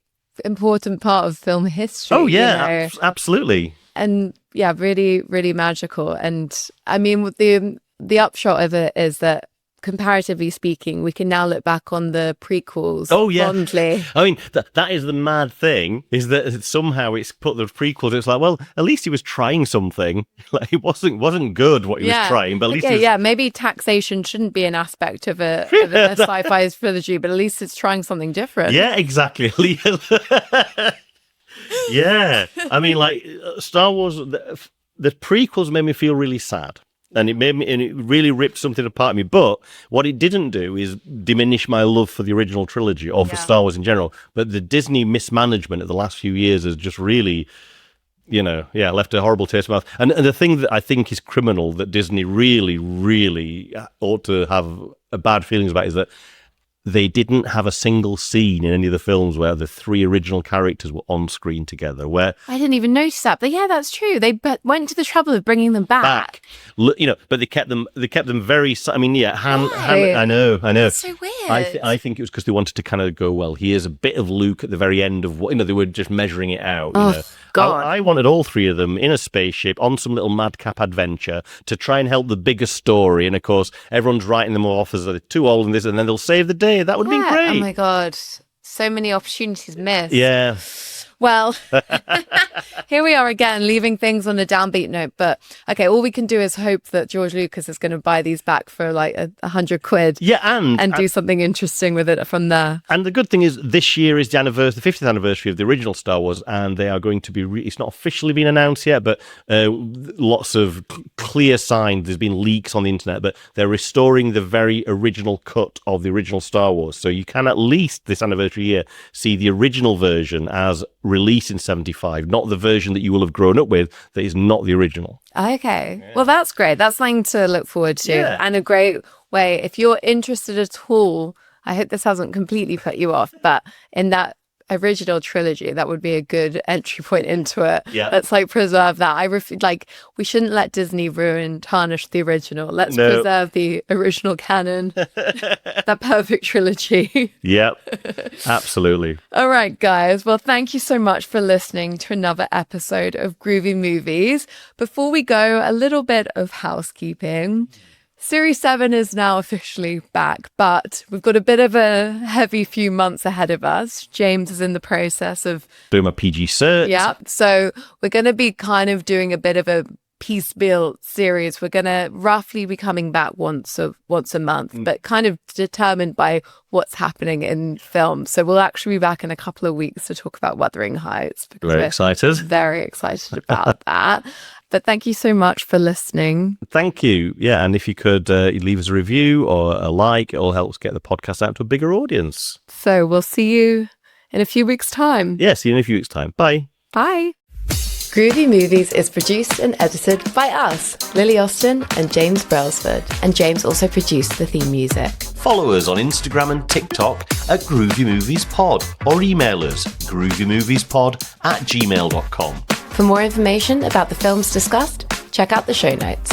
important part of film history. Oh yeah, absolutely. And yeah, really, really magical. And I mean, the upshot of it is that comparatively speaking, we can now look back on the prequels fondly. I mean, that is the mad thing, is that somehow it's put the prequels, it's like, well, at least he was trying something. Like, it wasn't good what he was trying, but at least maybe taxation shouldn't be an aspect of a sci-fi trilogy, but at least it's trying something different. Yeah, exactly. Yeah. I mean, like, Star Wars, the prequels made me feel really sad. And it really ripped something apart of me. But what it didn't do is diminish my love for the original trilogy or for Star Wars in general. But the Disney mismanagement of the last few years has just really, left a horrible taste in my mouth. And the thing that I think is criminal that Disney really, really ought to have bad feelings about is that they didn't have a single scene in any of the films where the three original characters were on screen together. Where I didn't even notice that, but yeah, that's true. They went to the trouble of bringing them back. But they kept them very. I mean, Han. I know. That's so weird. I think it was because they wanted to kind of go, well, here's a bit of Luke at the very end of what they were just measuring it out. God. I wanted all three of them in a spaceship on some little madcap adventure to try and help the bigger story. And of course, everyone's writing them off as they're too old and this, and then they'll save the day. That would be great. Oh my God. So many opportunities missed. Yeah. Well, here we are again, leaving things on a downbeat note. But okay, all we can do is hope that George Lucas is going to buy these back for like £100. Yeah, and do something interesting with it from there. And the good thing is, this year is the 50th anniversary of the original Star Wars, and they are going to be. It's not officially been announced yet, but lots of clear signs. There's been leaks on the internet, but they're restoring the very original cut of the original Star Wars, so you can at least this anniversary year see the original version as released in 75, not the version that you will have grown up with that is not the original. Okay. Yeah. Well, that's great. That's something to look forward to. Yeah. And a great way, if you're interested at all, I hope this hasn't completely put you off, but in that original trilogy, that would be a good entry point into it. Yeah. Let's like preserve that. We shouldn't let Disney tarnish the original. Let's preserve the original canon. That perfect trilogy. Yep, absolutely. All right, guys. Well, thank you so much for listening to another episode of Groovy Movies. Before we go, a little bit of housekeeping. Series 7 is now officially back, but we've got a bit of a heavy few months ahead of us. James is in the process of doing my PG cert. Yeah, so we're going to be kind of doing a bit of a piecemeal series. We're going to roughly be coming back once a month, but kind of determined by what's happening in film. So we'll actually be back in a couple of weeks to talk about Wuthering Heights. Very excited. Very excited about that. But thank you so much for listening. Thank you. Yeah, and if you could leave us a review or a like, it all helps get the podcast out to a bigger audience. So we'll see you in a few weeks' time. Yeah, see you in a few weeks' time. Bye. Bye. Groovy Movies is produced and edited by us, Lily Austin and James Brailsford. And James also produced the theme music. Follow us on Instagram and TikTok at Groovy Movies Pod, or email us groovymoviespod@gmail.com. For more information about the films discussed, check out the show notes.